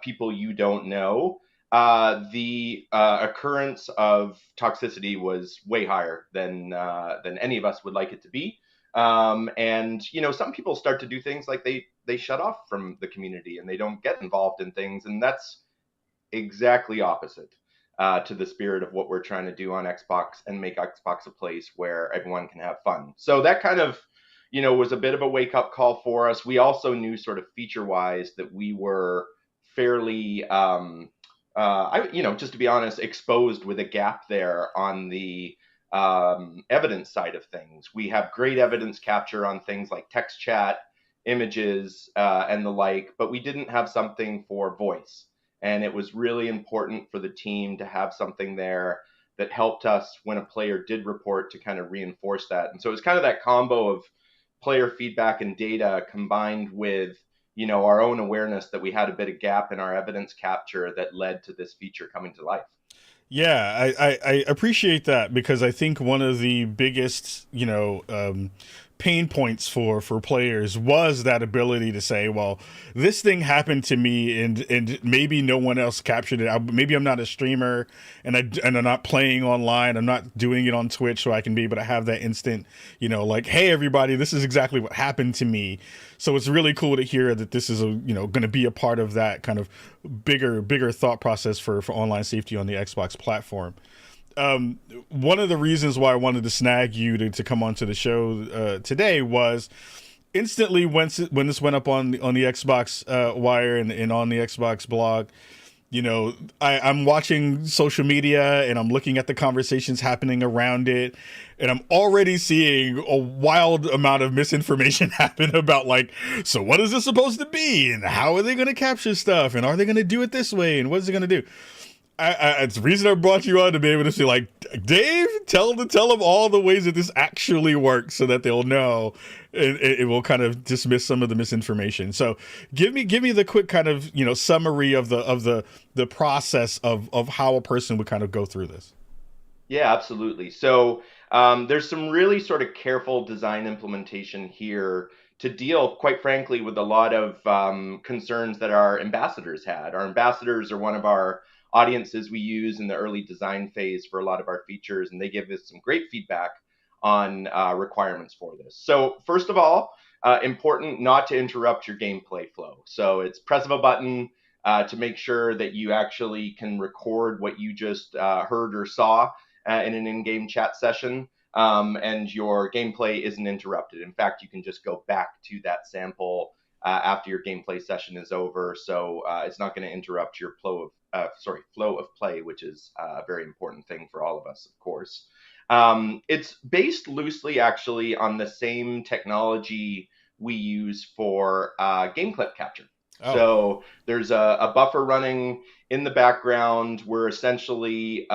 people you don't know, the occurrence of toxicity was way higher than any of us would like it to be. And some people start to do things like they shut off from the community and they don't get involved in things, and that's exactly opposite to the spirit of what we're trying to do on Xbox and make Xbox a place where everyone can have fun. So that kind of was a bit of a wake up call for us. We also knew sort of feature wise that we were fairly just to be honest, exposed with a gap there on the evidence side of things. We have great evidence capture on things like text chat, images, and the like, but we didn't have something for voice. And it was really important for the team to have something there that helped us when a player did report to kind of reinforce that. And so it's kind of that combo of player feedback and data combined with our own awareness that we had a bit of gap in our evidence capture that led to this feature coming to life. Yeah, I appreciate that, because I think one of the biggest, pain points for players was that ability to say, well, this thing happened to me and maybe no one else captured it. Maybe I'm not a streamer and I'm not playing online. I'm not doing it on Twitch, so I can be able to have that instant, like, hey, everybody, this is exactly what happened to me. So it's really cool to hear that this is going to be a part of that kind of bigger thought process for online safety on the Xbox platform. One of the reasons why I wanted to snag you to come onto the show today was instantly when this went up on the Xbox Wire and on the Xbox blog. I'm watching social media and I'm looking at the conversations happening around it, and I'm already seeing a wild amount of misinformation happen about, like, so what is this supposed to be, and how are they going to capture stuff, and are they going to do it this way, and what is it going to do? It's the reason I brought you on, to be able to say, like, Dave, tell them all the ways that this actually works, so that they'll know, and it will kind of dismiss some of the misinformation. So give me the quick kind of summary of the process of how a person would kind of go through this. Yeah, absolutely. So there's some really sort of careful design implementation here to deal, quite frankly, with a lot of concerns that our ambassadors had. Our ambassadors are one of our audiences we use in the early design phase for a lot of our features, and they give us some great feedback on requirements for this. So first of all, important not to interrupt your gameplay flow. So it's press of a button, to make sure that you actually can record what you just heard or saw in an in-game chat session, and your gameplay isn't interrupted. In fact, you can just go back to that sample after your gameplay session is over, so it's not going to interrupt your flow of play, which is a very important thing for all of us, of course. It's based loosely, actually, on the same technology we use for game clip capture. Oh. So there's a buffer running in the background. We're essentially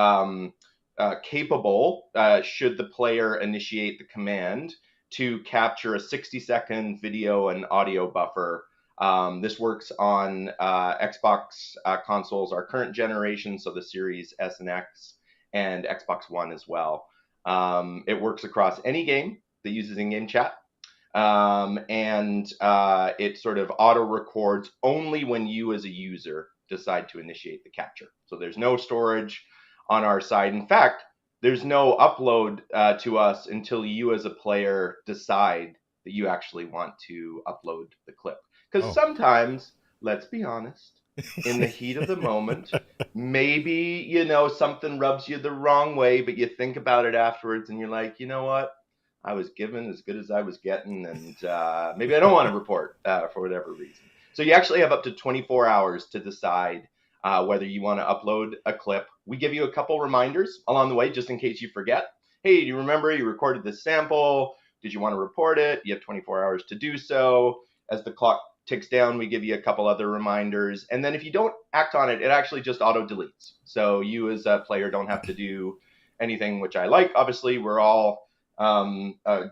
capable, should the player initiate the command, to capture a 60-second video and audio buffer. This works on Xbox consoles, our current generation, so the Series S and X, and Xbox One as well. It works across any game that uses in-game chat. And it sort of auto records only when you as a user decide to initiate the capture. So there's no storage on our side. In fact, there's no upload to us until you as a player decide that you actually want to upload the clip. Because sometimes, let's be honest, in the heat of the moment, maybe, something rubs you the wrong way, but you think about it afterwards and you're like, you know what? I was given as good as I was getting, and maybe I don't want to report for whatever reason. So you actually have up to 24 hours to decide whether you want to upload a clip. We give you a couple reminders along the way, just in case you forget. Hey, do you remember you recorded this sample? Did you want to report it? You have 24 hours to do so. As the clock ticks down, we give you a couple other reminders. And then if you don't act on it, it actually just auto deletes. So you as a player don't have to do anything, which I like. Obviously, we're all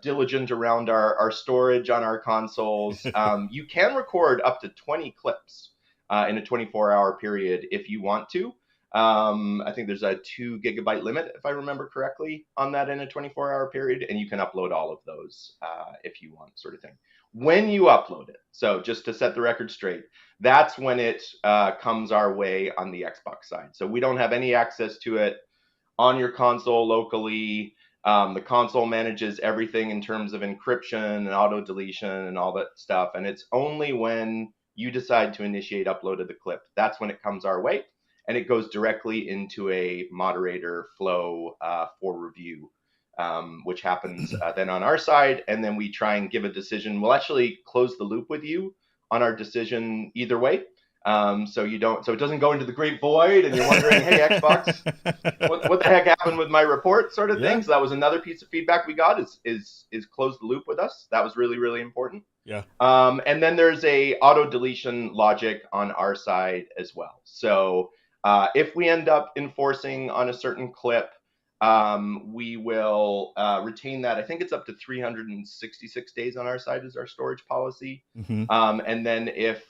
diligent around our storage on our consoles. You can record up to 20 clips in a 24-hour period if you want to. I think there's a 2 gigabyte limit, if I remember correctly, on that in a 24-hour period, and you can upload all of those if you want, sort of thing. When you upload it, so just to set the record straight, that's when it comes our way on the Xbox side. So we don't have any access to it on your console locally. The console manages everything in terms of encryption and auto deletion and all that stuff. And it's only when you decide to initiate upload of the clip, that's when it comes our way. And it goes directly into a moderator flow for review, which happens then on our side. And then we try and give a decision. We'll actually close the loop with you on our decision either way. So it doesn't go into the great void and you're wondering, hey, Xbox, what the heck happened with my report, sort of thing. So that was another piece of feedback we got is close the loop with us. That was really, really important. Yeah. And then there's a auto deletion logic on our side as well. So if we end up enforcing on a certain clip, we will retain that. I think it's up to 366 days on our side is our storage policy. Mm-hmm. And then if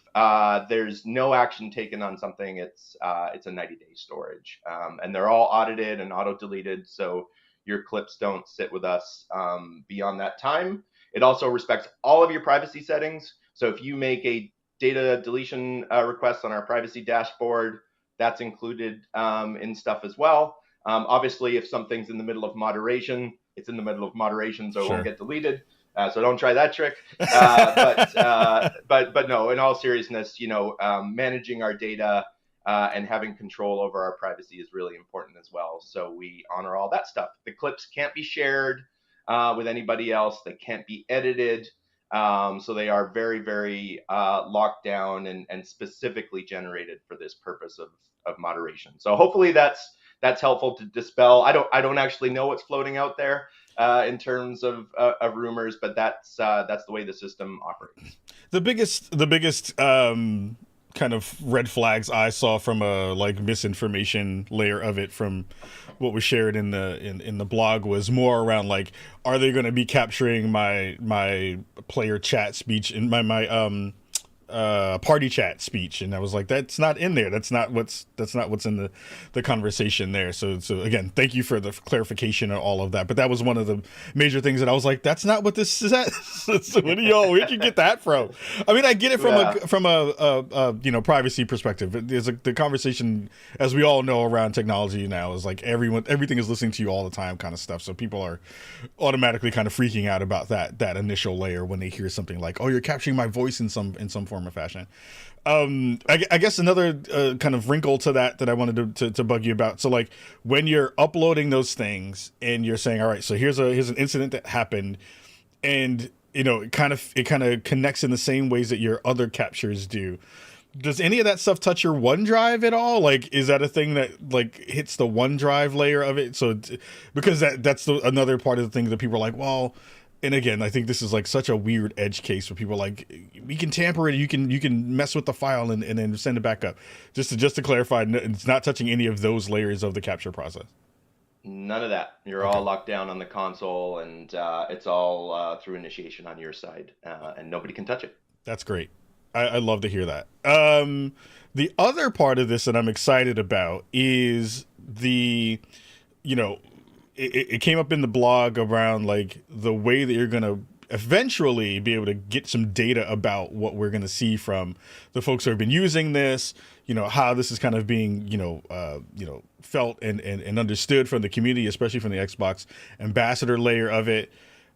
there's no action taken on something, it's a 90-day storage. And they're all audited and auto-deleted, so your clips don't sit with us beyond that time. It also respects all of your privacy settings. So if you make a data deletion request on our privacy dashboard, that's included in stuff as well. Obviously, if something's in the middle of moderation, it's in the middle of moderation, so it won't get deleted. So don't try that trick. But no, in all seriousness, managing our data and having control over our privacy is really important as well. So we honor all that stuff. The clips can't be shared with anybody else. They can't be edited. So they are very, very locked down and specifically generated for this purpose of moderation. So hopefully that's helpful to dispel. I don't actually know what's floating out there in terms of rumors, but that's the way the system operates. The biggest kind of red flags I saw from a misinformation layer of it from what was shared in the blog was more around are they going to be capturing my player chat speech and my party chat speech, and I was like, that's not in there. That's not what's in the conversation there. So again, thank you for the clarification and all of that. But that was one of the major things that I was like, that's not what this is. So where'd you get that from? I mean, I get it from a privacy perspective. There's the conversation, as we all know, around technology now is everything is listening to you all the time, kind of stuff. So people are automatically kind of freaking out about that initial layer when they hear something like, oh, you're capturing my voice in some form form or fashion. I guess another kind of wrinkle to that I wanted to bug you about. So like when you're uploading those things and you're saying, all right, so here's an incident that happened, and it kind of connects in the same ways that your other captures do. Does any of that stuff touch your OneDrive at all? Like, is that a thing that like hits the OneDrive layer of it? So, because that's another part of the thing that people are like, well, and again, I think this is like such a weird edge case where people are like, we can tamper it, you can mess with the file and then send it back up. Just to clarify, it's not touching any of those layers of the capture process. None of that. You're all locked down on the console, and it's all through initiation on your side, and nobody can touch it. That's great. I love to hear that. The other part of this that I'm excited about is it came up in the blog around like the way that you're going to eventually be able to get some data about what we're going to see from the folks who have been using this, how this is kind of being, felt and understood from the community, especially from the Xbox ambassador layer of it.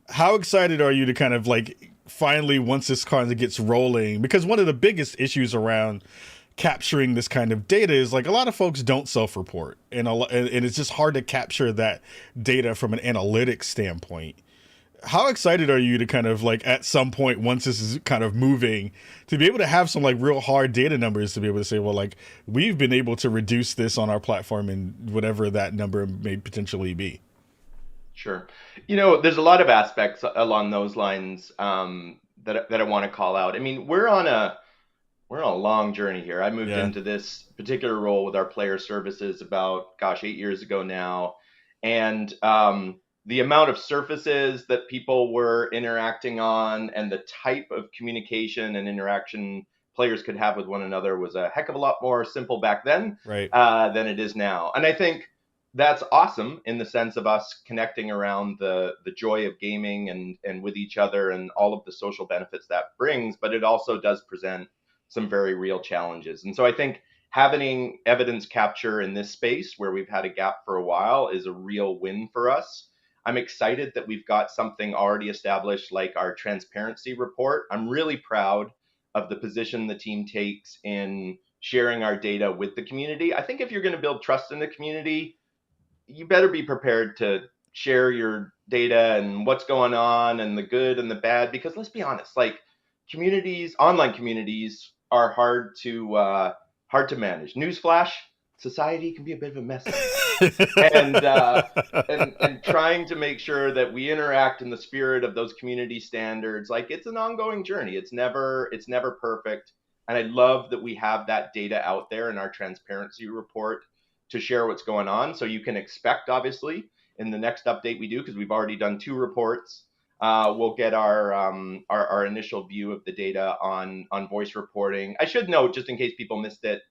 How excited are you to kind of like finally, once this kind of gets rolling, because one of the biggest issues around capturing this kind of data is like a lot of folks don't self-report, and it's just hard to capture that data from an analytics standpoint. How excited are you to kind of like at some point, once this is kind of moving, to be able to have some like real hard data numbers to be able to say, well, like we've been able to reduce this on our platform and whatever that number may potentially be? Sure. There's a lot of aspects along those lines that I want to call out. I mean, we're on a long journey here. I moved into this particular role with our player services about, 8 years ago now, and the amount of surfaces that people were interacting on and the type of communication and interaction players could have with one another was a heck of a lot more simple back then, right, than it is now. And I think that's awesome in the sense of us connecting around the joy of gaming and with each other and all of the social benefits that brings, but it also does present some very real challenges. And so I think having evidence capture in this space where we've had a gap for a while is a real win for us. I'm excited that we've got something already established like our transparency report. I'm really proud of the position the team takes in sharing our data with the community. I think if you're going to build trust in the community, you better be prepared to share your data and what's going on and the good and the bad, because let's be honest, like online communities are hard to manage. Newsflash, society can be a bit of a mess. and trying to make sure that we interact in the spirit of those community standards, like it's an ongoing journey. It's never perfect. And I love that we have that data out there in our transparency report to share what's going on. So you can expect, obviously, in the next update we do, because we've already done 2 reports, we'll get our initial view of the data on voice reporting. I should note, just in case people missed it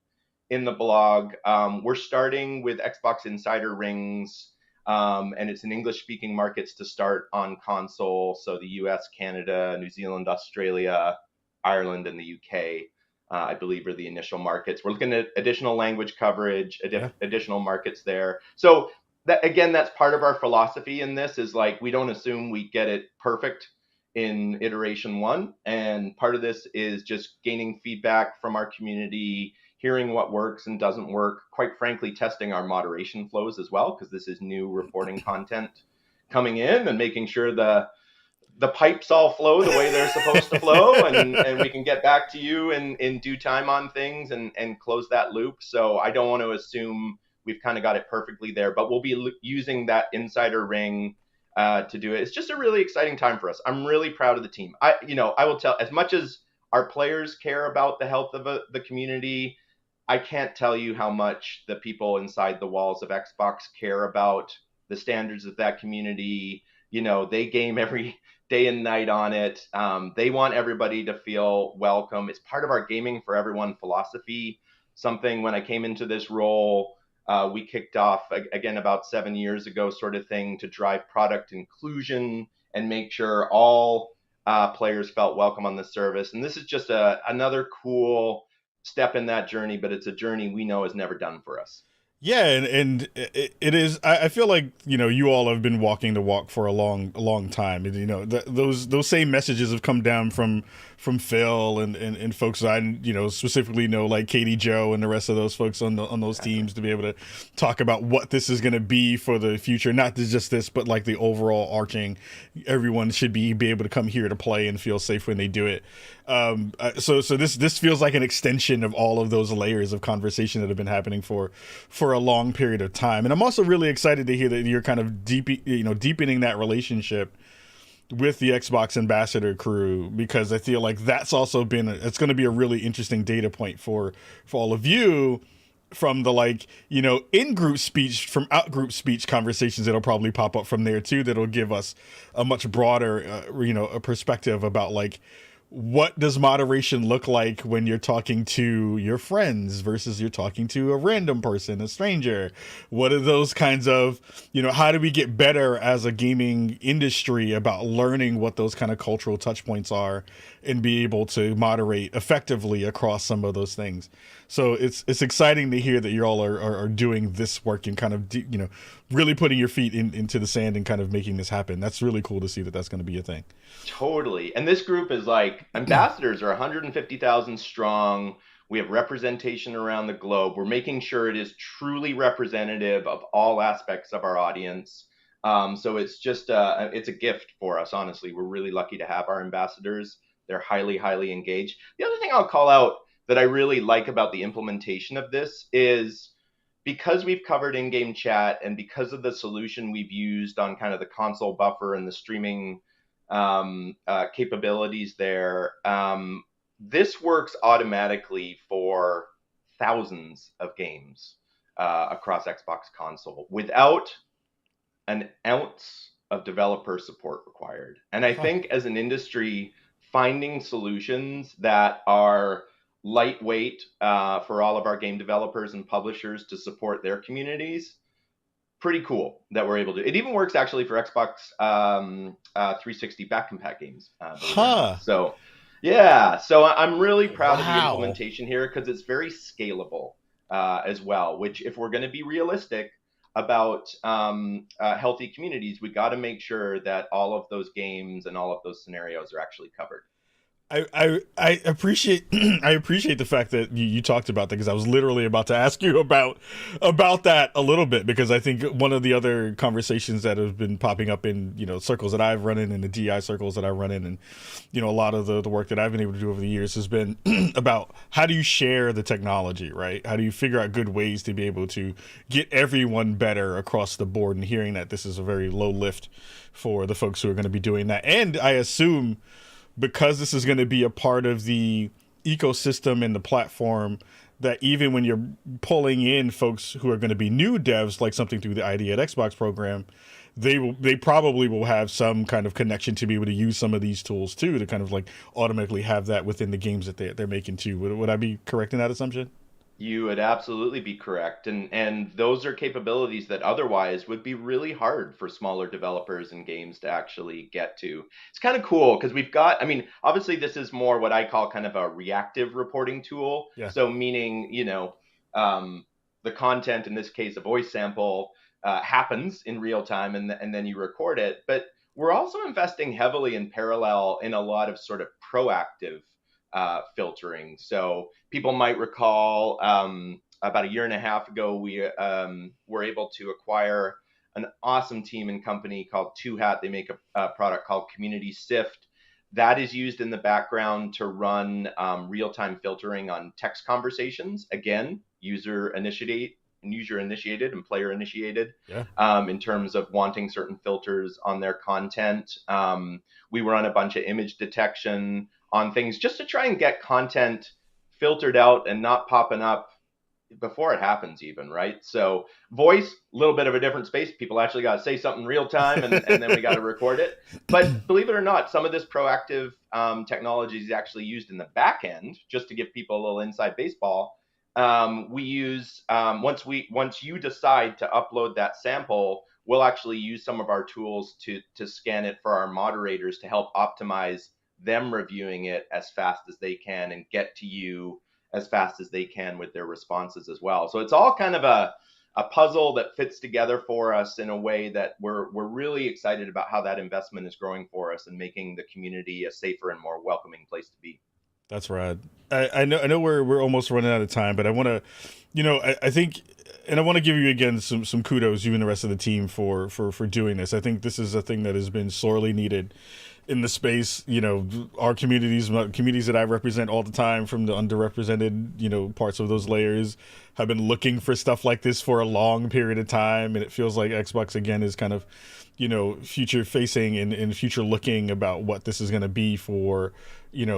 in the blog, we're starting with Xbox Insider Rings, and it's in English-speaking markets to start on console. So the US, Canada, New Zealand, Australia, Ireland, and the UK. I believe are the initial markets. We're looking at additional language coverage, additional markets there. So that's part of our philosophy in this is like, we don't assume we get it perfect in iteration 1. And part of this is just gaining feedback from our community, hearing what works and doesn't work, quite frankly, testing our moderation flows as well, because this is new reporting content coming in, and making sure the pipes all flow the way they're supposed to flow, and we can get back to you in due time on things and close that loop. So I don't want to assume we've kind of got it perfectly there, but we'll be using that insider ring to do it. It's just a really exciting time for us. I'm really proud of the team. I will tell, as much as our players care about the health of the community, I can't tell you how much the people inside the walls of Xbox care about the standards of that community. They game every day and night on it. They want everybody to feel welcome. It's part of our gaming for everyone philosophy. Something when I came into this role, we kicked off again about 7 years ago, sort of thing, to drive product inclusion and make sure all players felt welcome on the service. And this is just another cool step in that journey, but it's a journey we know is never done for us. Yeah, and it is. I feel like you all have been walking the walk for a long time, and those same messages have come down from Phil and folks I specifically know, like Katie Joe and the rest of those folks on those Exactly. teams, to be able to talk about what this is going to be for the future. Not just this, but like the overall arching. Everyone should be able to come here to play and feel safe when they do it. So this feels like an extension of all of those layers of conversation that have been happening for a long period of time. And I'm also really excited to hear that you're kind of deepening that relationship with the Xbox ambassador crew, because I feel like that's also it's going to be a really interesting data point for all of you, from the in group speech, from out group speech conversations that'll probably pop up from there too, that'll give us a much broader a perspective about what does moderation look like when you're talking to your friends versus you're talking to a random person, a stranger? What are those kinds of, how do we get better as a gaming industry about learning what those kind of cultural touch points are and be able to moderate effectively across some of those things? So it's exciting to hear that you all are doing this work and kind of, really putting your feet into the sand and kind of making this happen. That's really cool to see that that's going to be a thing. Totally. And this group is like ambassadors are 150,000 strong. We have representation around the globe. We're making sure it is truly representative of all aspects of our audience. So it's just it's a gift for us, honestly. We're really lucky to have our ambassadors. They're highly, highly engaged. The other thing I'll call out that I really like about the implementation of this is because we've covered in-game chat and because of the solution we've used on kind of the console buffer and the streaming capabilities there. This works automatically for thousands of games across Xbox console without an ounce of developer support required. And I Huh. think as an industry, finding solutions that are lightweight for all of our game developers and publishers to support their communities, pretty cool that we're able to. It even works actually for Xbox 360 back compat games, believe it or not. Huh. So, yeah, so I'm really proud of the Wow. implementation here because it's very scalable as well. Which, if we're going to be realistic about healthy communities, we got to make sure that all of those games and all of those scenarios are actually covered. I appreciate I appreciate the fact that you talked about that, because I was literally about to ask you about that a little bit, because I think one of the other conversations that have been popping up in circles that I've run in the DI circles that I run in, and a lot of the work that I've been able to do over the years has been about how do you share the technology, right? How do you figure out good ways to be able to get everyone better across the board? And hearing that this is a very low lift for the folks who are going to be doing that, and I assume because this is going to be a part of the ecosystem and the platform, that even when you're pulling in folks who are going to be new devs, like something through the ID at Xbox program, they probably will have some kind of connection to be able to use some of these tools too, to kind of automatically have that within the games that they're making too. Would I be correct in that assumption? You would absolutely be correct. And those are capabilities that otherwise would be really hard for smaller developers and games to actually get to. It's kind of cool because we've got, I mean, obviously this is more what I call kind of a reactive reporting tool. Yeah. So meaning, the content, in this case, a voice sample, happens in real time and then you record it. But we're also investing heavily in parallel in a lot of sort of proactive filtering. So people might recall about a year and a half ago, we were able to acquire an awesome team and company called Two Hat. They make a product called Community Sift. That is used in the background to run real-time filtering on text conversations. Again, user initiated and player initiated, Yeah. in terms of wanting certain filters on their content. We run a bunch of image detection on things just to try and get content filtered out and not popping up before it happens even, right? So voice, a little bit of a different space. People actually got to say something real time and then we got to record it. But believe it or not, some of this proactive technology is actually used in the back end, just to give people a little inside baseball. We use, once you decide to upload that sample, we'll actually use some of our tools to scan it for our moderators to help optimize them reviewing it as fast as they can and get to you as fast as they can with their responses as well. So it's all kind of a puzzle that fits together for us in a way that we're really excited about how that investment is growing for us and making the community a safer and more welcoming place to be. That's right. I know we're almost running out of time, but I want to, I think, and I want to give you again some kudos, you and the rest of the team for doing this. I think this is a thing that has been sorely needed in the space. Our communities that I represent all the time, from the underrepresented, parts of those layers, have been looking for stuff like this for a long period of time, and it feels like Xbox again is kind of, future facing and future looking about what this is going to be for,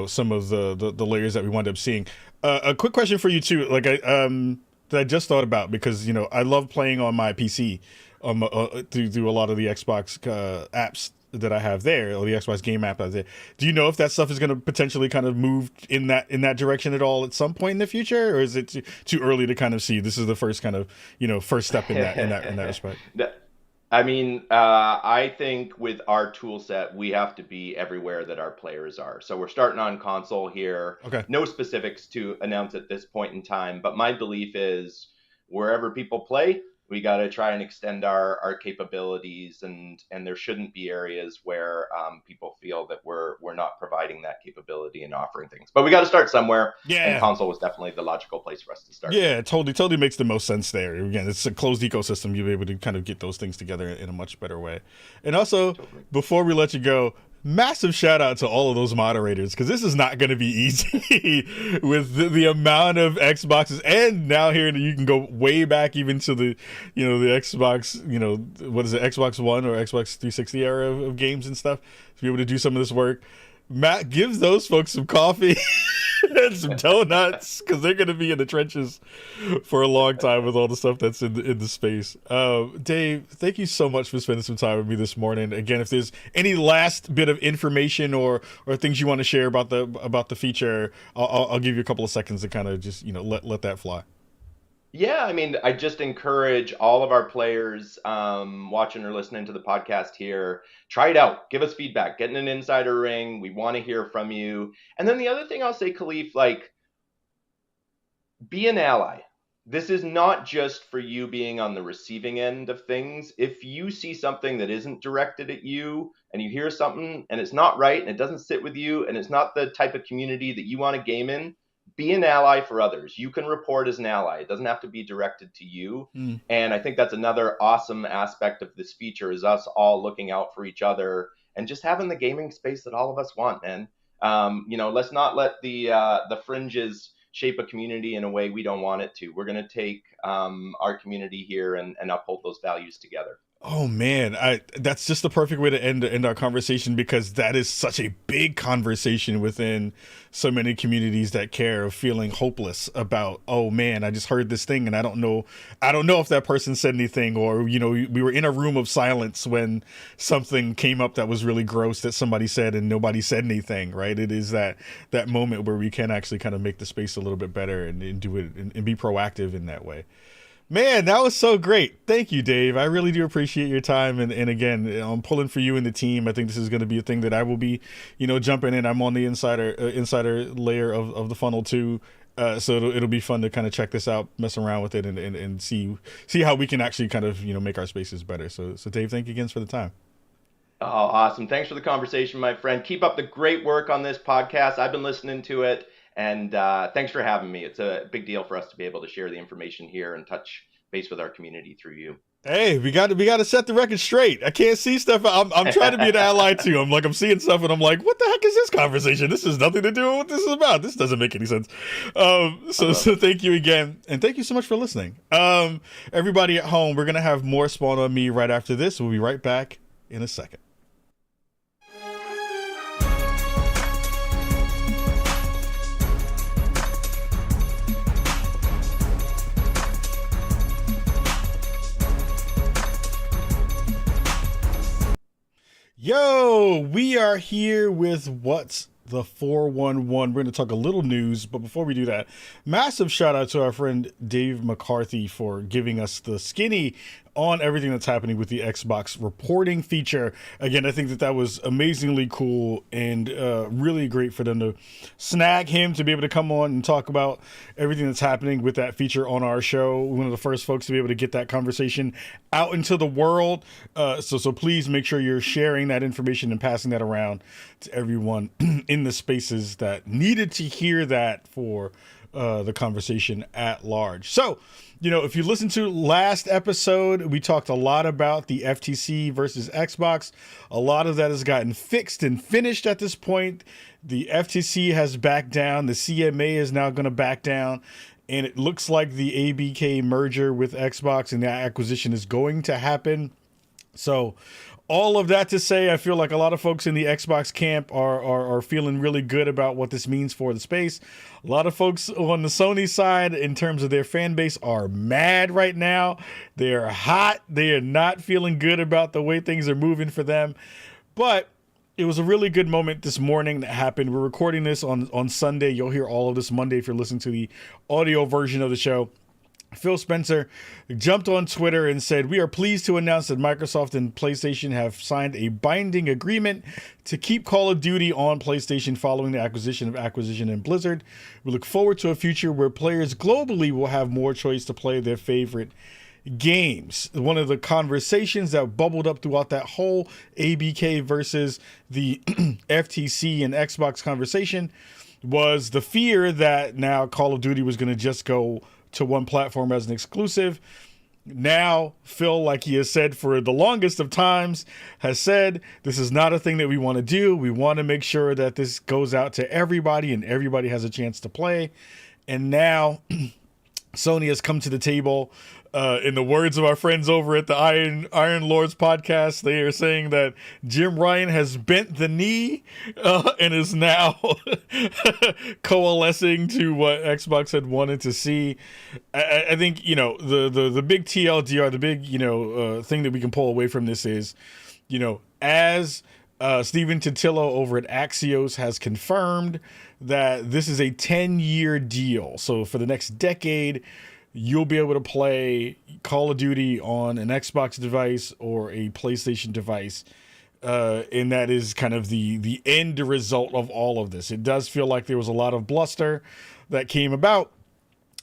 some of the layers that we wind up seeing. A quick question for you too, like that I just thought about, because I love playing on my PC through a lot of the Xbox apps that I have there, or the Xbox game app out there. Do you know if that stuff is going to potentially kind of move in that direction at all at some point in the future, or is it too early to kind of see? This is the first kind of first step in that respect. I mean, I think with our tool set, we have to be everywhere that our players are. So we're starting on console here. Okay. No specifics to announce at this point in time, but my belief is wherever people play, we got to try and extend our capabilities, and there shouldn't be areas where people feel that we're not providing that capability and offering things. But we got to start somewhere. Yeah. And console was definitely the logical place for us to start. Yeah, totally makes the most sense there. Again, it's a closed ecosystem. You'll be able to kind of get those things together in a much better way. And also, before we let you go, massive shout out to all of those moderators, because this is not going to be easy with the amount of Xboxes, and now here you can go way back even to the the Xbox, what is it, Xbox One or Xbox 360 era of games and stuff, to be able to do some of this work. Matt, gives those folks some coffee and some donuts, because they're going to be in the trenches for a long time with all the stuff that's in the space. Dave, thank you so much for spending some time with me this morning. Again, if there's any last bit of information or things you want to share about the feature, I'll give you a couple of seconds to kind of just let that fly. Yeah, I mean, I just encourage all of our players watching or listening to the podcast here, try it out, give us feedback, get in an insider ring. We want to hear from you. And then the other thing I'll say, Khalif, be an ally. This is not just for you being on the receiving end of things. If you see something that isn't directed at you, and you hear something and it's not right and it doesn't sit with you and it's not the type of community that you want to game in, be an ally for others. You can report as an ally. It doesn't have to be directed to you. And I think that's another awesome aspect of this feature, is us all looking out for each other and just having the gaming space that all of us want, man. Let's not let the fringes shape a community in a way we don't want it to. We're going to take our community here and uphold those values together. Oh man, that's just the perfect way to end our conversation, because that is such a big conversation within so many communities that care, of feeling hopeless about, oh man, I just heard this thing and I don't know if that person said anything, or we were in a room of silence when something came up that was really gross that somebody said and nobody said anything, right? It is that moment where we can actually kind of make the space a little bit better and do it and be proactive in that way. Man, that was so great. Thank you, Dave. I really do appreciate your time. And again, I'm pulling for you and the team. I think this is going to be a thing that I will be, jumping in. I'm on the insider layer of the funnel too. So it'll be fun to kind of check this out, mess around with it, and see how we can actually kind of, make our spaces better. So Dave, thank you again for the time. Oh, awesome. Thanks for the conversation, my friend. Keep up the great work on this podcast. I've been listening to it. And thanks for having me. It's a big deal for us to be able to share the information here and touch base with our community through you. Hey, we got to set the record straight. I can't see stuff. I'm trying to be an ally too. I'm seeing stuff and I'm like, what the heck is this conversation? This has nothing to do with what this is about. This doesn't make any sense. So thank you again, and thank you so much for listening. Everybody at home, we're gonna have more Spawn on Me right after this. We'll be right back in a second. Yo, we are here with What's the 411. We're going to talk a little news, but before we do that, massive shout out to our friend Dave McCarthy for giving us the skinny on everything that's happening with the Xbox reporting feature. Again, I think that was amazingly cool and really great for them to snag him to be able to come on and talk about everything that's happening with that feature on our show. One of the first folks to be able to get that conversation out into the world. So please make sure you're sharing that information and passing that around to everyone in the spaces that needed to hear that for the conversation at large. So, if you listen to last episode, we talked a lot about the FTC versus Xbox. A lot of that has gotten fixed and finished at this point. The FTC has backed down. The CMA is now going to back down. And it looks like the ABK merger with Xbox and that acquisition is going to happen. So all of that to say, I feel like a lot of folks in the Xbox camp are feeling really good about what this means for the space. A lot of folks on the Sony side, in terms of their fan base, are mad right now. They're hot. They are not feeling good about the way things are moving for them. But it was a really good moment this morning that happened. We're recording this on Sunday. You'll hear all of this Monday if you're listening to the audio version of the show. Phil Spencer jumped on Twitter and said, "We are pleased to announce that Microsoft and PlayStation have signed a binding agreement to keep Call of Duty on PlayStation following the acquisition of Activision and Blizzard. We look forward to a future where players globally will have more choice to play their favorite games." One of the conversations that bubbled up throughout that whole ABK versus the FTC and Xbox conversation was the fear that now Call of Duty was going to just go to one platform as an exclusive. Now, Phil, like he has said for the longest of times, has said this is not a thing that we want to do. We want to make sure that this goes out to everybody and everybody has a chance to play. And now Sony has come to the table. In the words of our friends over at the Iron Lords podcast, they are saying that Jim Ryan has bent the knee and is now coalescing to what Xbox had wanted to see. I think, the big TLDR, the big, thing that we can pull away from this is, as Stephen Totilo over at Axios has confirmed that this is a 10-year deal. So for the next decade, you'll be able to play Call of Duty on an Xbox device or a PlayStation device. And that is kind of the end result of all of this. It does feel like there was a lot of bluster that came about.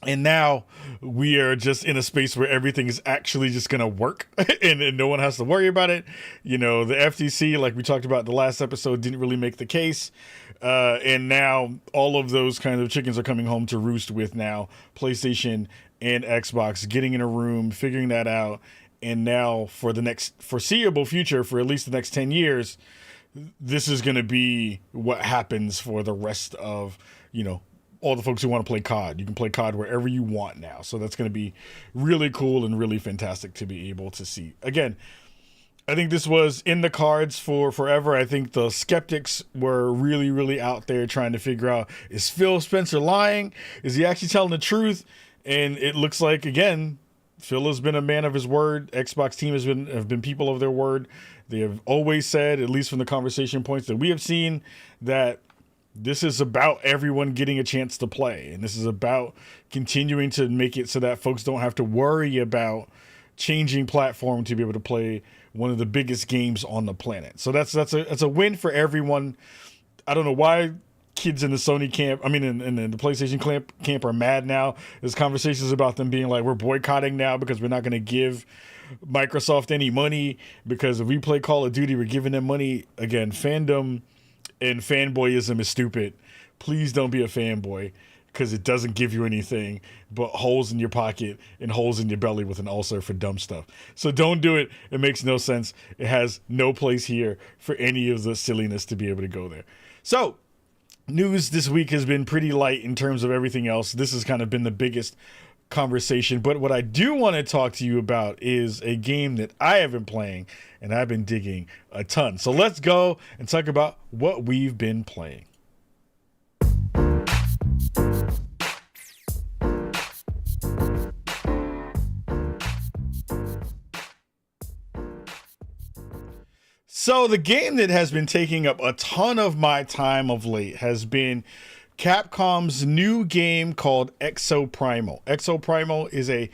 And now we are just in a space where everything is actually just going to work and no one has to worry about it. The FTC, like we talked about in the last episode, didn't really make the case. And now all of those kind of chickens are coming home to roost with now PlayStation and Xbox getting in a room, figuring that out. And now for the next foreseeable future, for at least the next 10 years, this is going to be what happens for the rest of, all the folks who want to play COD. You can play COD wherever you want now. So that's going to be really cool and really fantastic to be able to see. Again, I think this was in the cards for forever. I think the skeptics were really, really out there trying to figure out, is Phil Spencer lying? Is he actually telling the truth? And it looks like, again, Phil has been a man of his word. Xbox team have been people of their word. They have always said, at least from the conversation points that we have seen, that this is about everyone getting a chance to play. And this is about continuing to make it so that folks don't have to worry about changing platform to be able to play one of the biggest games on the planet. So that's a win for everyone. I don't know why kids in the Sony camp, in the PlayStation camp are mad now. There's conversations about them being like, we're boycotting now because we're not going to give Microsoft any money, because if we play Call of Duty, we're giving them money. Again, fandom and fanboyism is stupid. Please don't be a fanboy, because it doesn't give you anything but holes in your pocket and holes in your belly with an ulcer for dumb stuff. So don't do it. It makes no sense. It has no place here for any of the silliness to be able to go there. So news this week has been pretty light in terms of everything else. This has kind of been the biggest conversation. But what I do want to talk to you about is a game that I have been playing and I've been digging a ton. So let's go and talk about what we've been playing. So the game that has been taking up a ton of my time of late has been Capcom's new game called Exoprimal. Exoprimal is a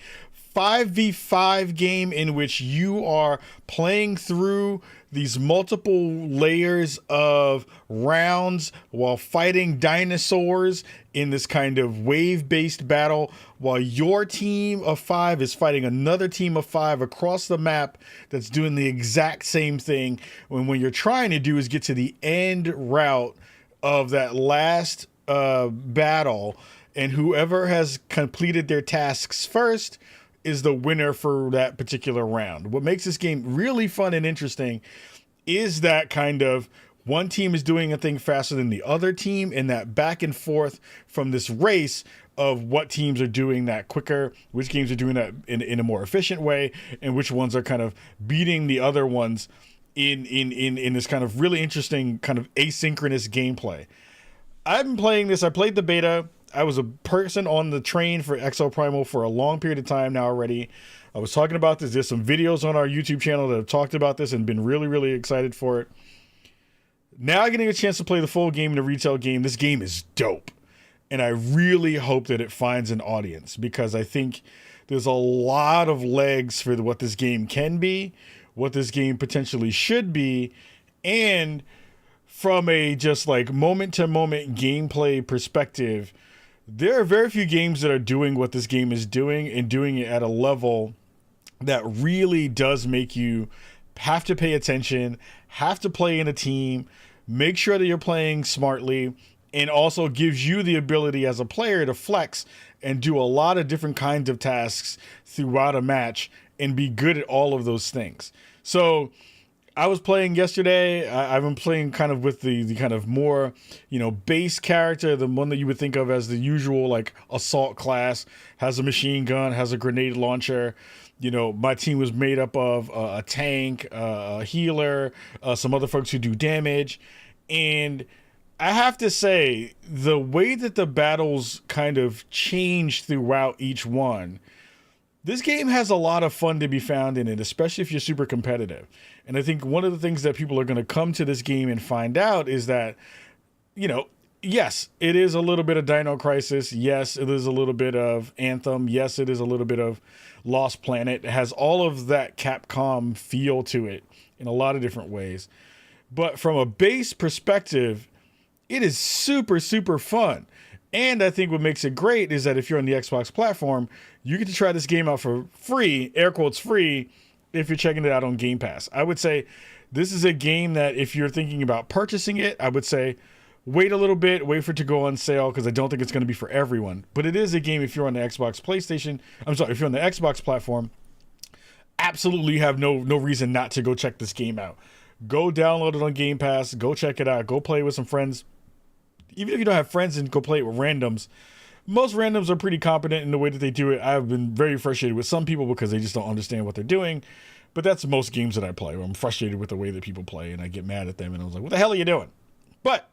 5v5 game in which you are playing through these multiple layers of rounds while fighting dinosaurs in this kind of wave-based battle, while your team of 5 is fighting another team of 5 across the map that's doing the exact same thing. When you're trying to do is get to the end route of that last battle, and whoever has completed their tasks first is the winner for that particular round. What makes this game really fun and interesting is that kind of one team is doing a thing faster than the other team, and that back and forth from this race of what teams are doing that quicker, which games are doing that in a more efficient way, and which ones are kind of beating the other ones in this kind of really interesting kind of asynchronous gameplay. I've been playing this. I played the beta. I was a person on the train for Exo Primal for a long period of time now already. I was talking about this. There's some videos on our YouTube channel that have talked about this and been really, really excited for it. Now getting a chance to play the full game in a retail game. This game is dope. And I really hope that it finds an audience, because I think there's a lot of legs for what this game can be, what this game potentially should be, and from a just like moment-to-moment gameplay perspective, there are very few games that are doing what this game is doing, and doing it at a level that really does make you have to pay attention, have to play in a team, make sure that you're playing smartly, and also gives you the ability as a player to flex and do a lot of different kinds of tasks throughout a match and be good at all of those things. So I was playing yesterday. I've been playing kind of with the kind of more, base character, the one that you would think of as the usual, like, assault class, has a machine gun, has a grenade launcher. My team was made up of a tank, a healer, some other folks who do damage. And I have to say, the way that the battles kind of change throughout each one, this game has a lot of fun to be found in it, especially if you're super competitive. And I think one of the things that people are going to come to this game and find out is that, yes, it is a little bit of Dino Crisis. Yes, it is a little bit of Anthem. Yes, it is a little bit of Lost Planet. It has all of that Capcom feel to it in a lot of different ways. But from a base perspective, it is super, super fun. And I think what makes it great is that if you're on the Xbox platform, you get to try this game out for free, air quotes free, if you're checking it out on Game Pass. I would say this is a game that if you're thinking about purchasing it, I would say wait a little bit, wait for it to go on sale, because I don't think it's going to be for everyone. But it is a game if you're on the if you're on the Xbox platform, absolutely have no reason not to go check this game out. Go download it on Game Pass, go check it out, go play it with some friends. Even if you don't have friends, and go play it with randoms. Most randoms are pretty competent in the way that they do it. I've been very frustrated with some people because they just don't understand what they're doing. But that's most games that I play, where I'm frustrated with the way that people play and I get mad at them and I was like, what the hell are you doing? But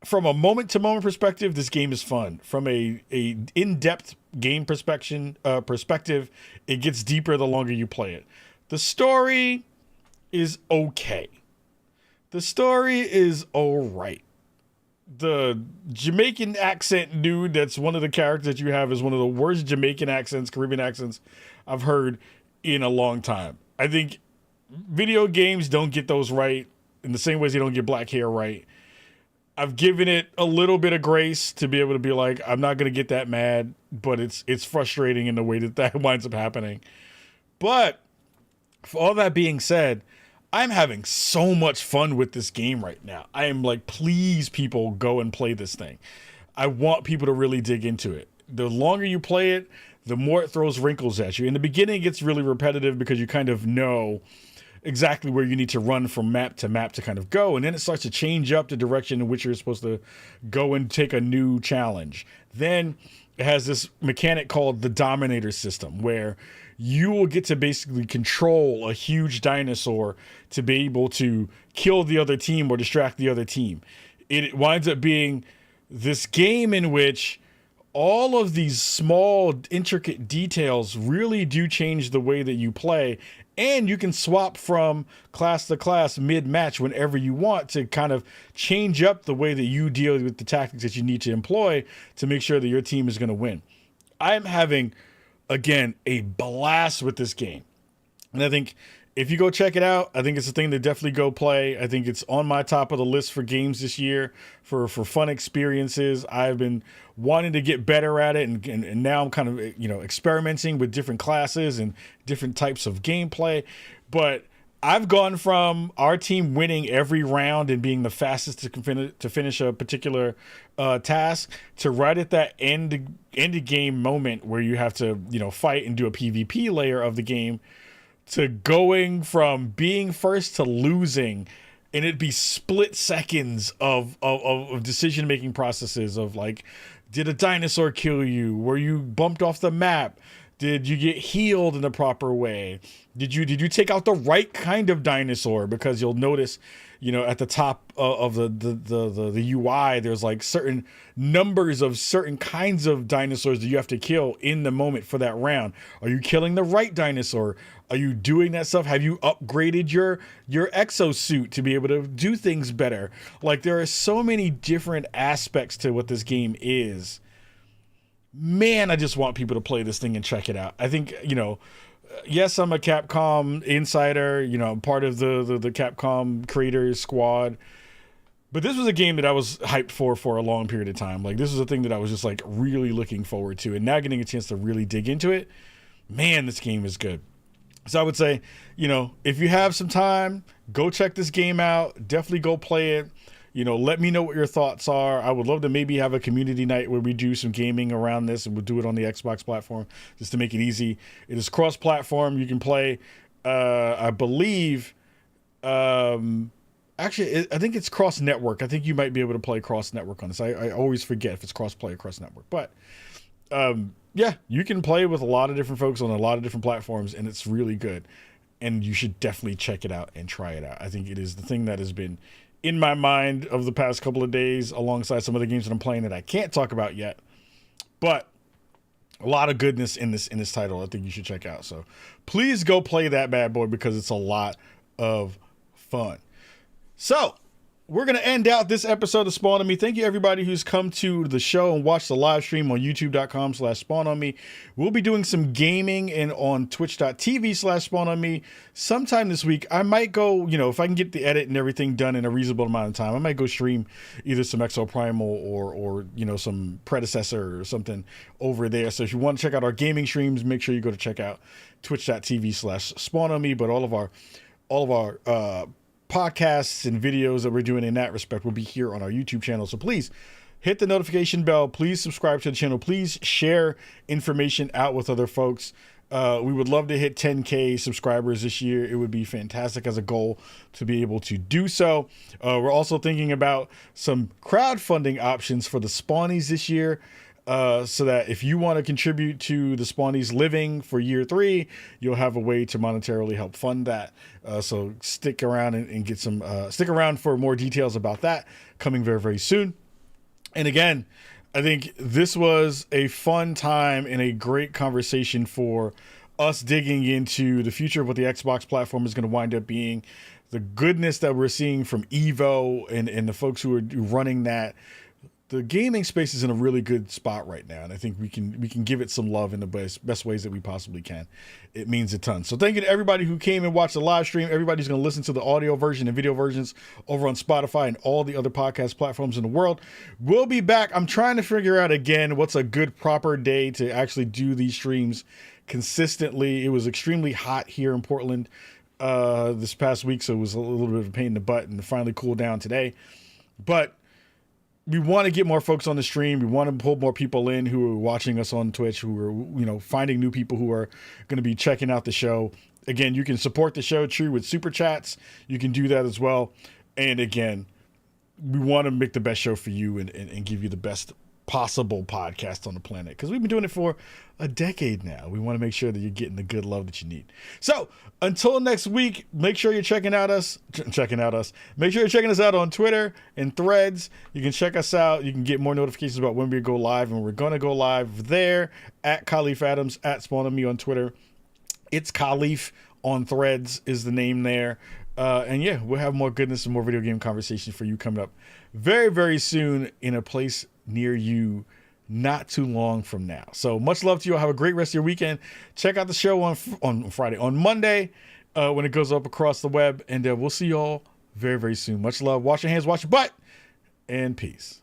from a moment-to-moment perspective, this game is fun. From a in-depth game perspective, it gets deeper the longer you play it. The story is okay. The story is all right. The Jamaican accent dude that's one of the characters that you have is one of the worst Jamaican accents, Caribbean accents I've heard in a long time. I think video games don't get those right in the same ways they don't get black hair right. I've given it a little bit of grace to be able to be like, I'm not going to get that mad, but it's frustrating in the way that winds up happening. But for all that being said, I'm having so much fun with this game right now. I am like, please, people, go and play this thing. I want people to really dig into it. The longer you play it, the more it throws wrinkles at you. In the beginning, it gets really repetitive because you kind of know exactly where you need to run from map to kind of go. And then it starts to change up the direction in which you're supposed to go and take a new challenge. Then it has this mechanic called the Dominator system, where you will get to basically control a huge dinosaur to be able to kill the other team or distract the other team. It winds up being this game in which all of these small, intricate details really do change the way that you play. And you can swap from class to class mid-match whenever you want to kind of change up the way that you deal with the tactics that you need to employ to make sure that your team is going to win. I'm having again, a blast with this game. And I think if you go check it out, I think it's a thing to definitely go play. I think it's on my top of the list for games this year for fun experiences. I've been wanting to get better at it, and now I'm kind of experimenting with different classes and different types of gameplay. But I've gone from our team winning every round and being the fastest to finish a particular task to right at that end of game moment where you have to fight and do a PvP layer of the game, to going from being first to losing, and it'd be split seconds of decision making processes of like, did a dinosaur kill you? Were you bumped off the map? Did you get healed in the proper way? Did you take out the right kind of dinosaur? Because you'll notice, at the top of the UI, there's like certain numbers of certain kinds of dinosaurs that you have to kill in the moment for that round. Are you killing the right dinosaur? Are you doing that stuff? Have you upgraded your exosuit to be able to do things better? Like, there are so many different aspects to what this game is. Man, I just want people to play this thing and check it out. I think, yes, I'm a Capcom insider, part of the Capcom creators squad. But this was a game that I was hyped for a long period of time. Like, this was a thing that I was just like really looking forward to. And now getting a chance to really dig into it, man, this game is good. So I would say, if you have some time, go check this game out. Definitely go play it. Let me know what your thoughts are. I would love to maybe have a community night where we do some gaming around this, and we'll do it on the Xbox platform just to make it easy. It is cross-platform. You can play, I believe, actually, I think it's cross-network. I think you might be able to play cross-network on this. I always forget if it's cross-play or cross-network. But, yeah, you can play with a lot of different folks on a lot of different platforms, and it's really good. And you should definitely check it out and try it out. I think it is the thing that has been in my mind of the past couple of days, alongside some other games that I'm playing that I can't talk about yet. But a lot of goodness in this title I think you should check out. So please go play that bad boy, because it's a lot of fun. So we're going to end out this episode of Spawn on Me. Thank you, everybody who's come to the show and watched the live stream on youtube.com/Spawn on Me. We'll be doing some gaming and on twitch.tv/Spawn on Me sometime this week. I might go, if I can get the edit and everything done in a reasonable amount of time, I might go stream either some Exo Primal or some Predecessor or something over there. So if you want to check out our gaming streams, make sure you go to check out twitch.tv/Spawn on Me. But all of our podcasts and videos that we're doing in that respect will be here on our YouTube channel. So please hit the notification bell. Please subscribe to the channel. Please share information out with other folks. We would love to hit 10K subscribers this year. It would be fantastic as a goal to be able to do so. We're also thinking about some crowdfunding options for the Spawnies this year. So that if you want to contribute to the Spawnies living for year 3, you'll have a way to monetarily help fund that. So stick around and get some, stick around for more details about that coming very, very soon. And again, I think this was a fun time and a great conversation for us digging into the future of what the Xbox platform is going to wind up being, the goodness that we're seeing from Evo and the folks who are running that. The gaming space is in a really good spot right now, and I think we can give it some love in the best ways that we possibly can. It means a ton. So thank you to everybody who came and watched the live stream. Everybody's going to listen to the audio version and video versions over on Spotify and all the other podcast platforms in the world. We'll be back. I'm trying to figure out again what's a good proper day to actually do these streams consistently. It was extremely hot here in Portland this past week, so it was a little bit of a pain in the butt, and it finally cooled down today. But we want to get more folks on the stream. We want to pull more people in who are watching us on Twitch, who are, finding new people who are going to be checking out the show. Again, you can support the show, true, with super chats. You can do that as well. And again, we want to make the best show for you and give you the best possible podcast on the planet, because we've been doing it for a decade now. We want to make sure that you're getting the good love that you need. So until next week, make sure you're checking us. Make sure you're checking us out on Twitter and Threads. You can check us out. You can get more notifications about when we go live, and we're going to go live there at Khalif Adams, at Spawn on Me on Twitter. It's Khalif on Threads is the name there. And yeah, we'll have more goodness and more video game conversations for you coming up very, very soon in a place near you. not too long from now. So much love to you. Have a great rest of your weekend. Check out the show on Friday, on Monday, when it goes up across the web. And we'll see you all very, very soon. Much love. Wash your hands, wash your butt, and peace.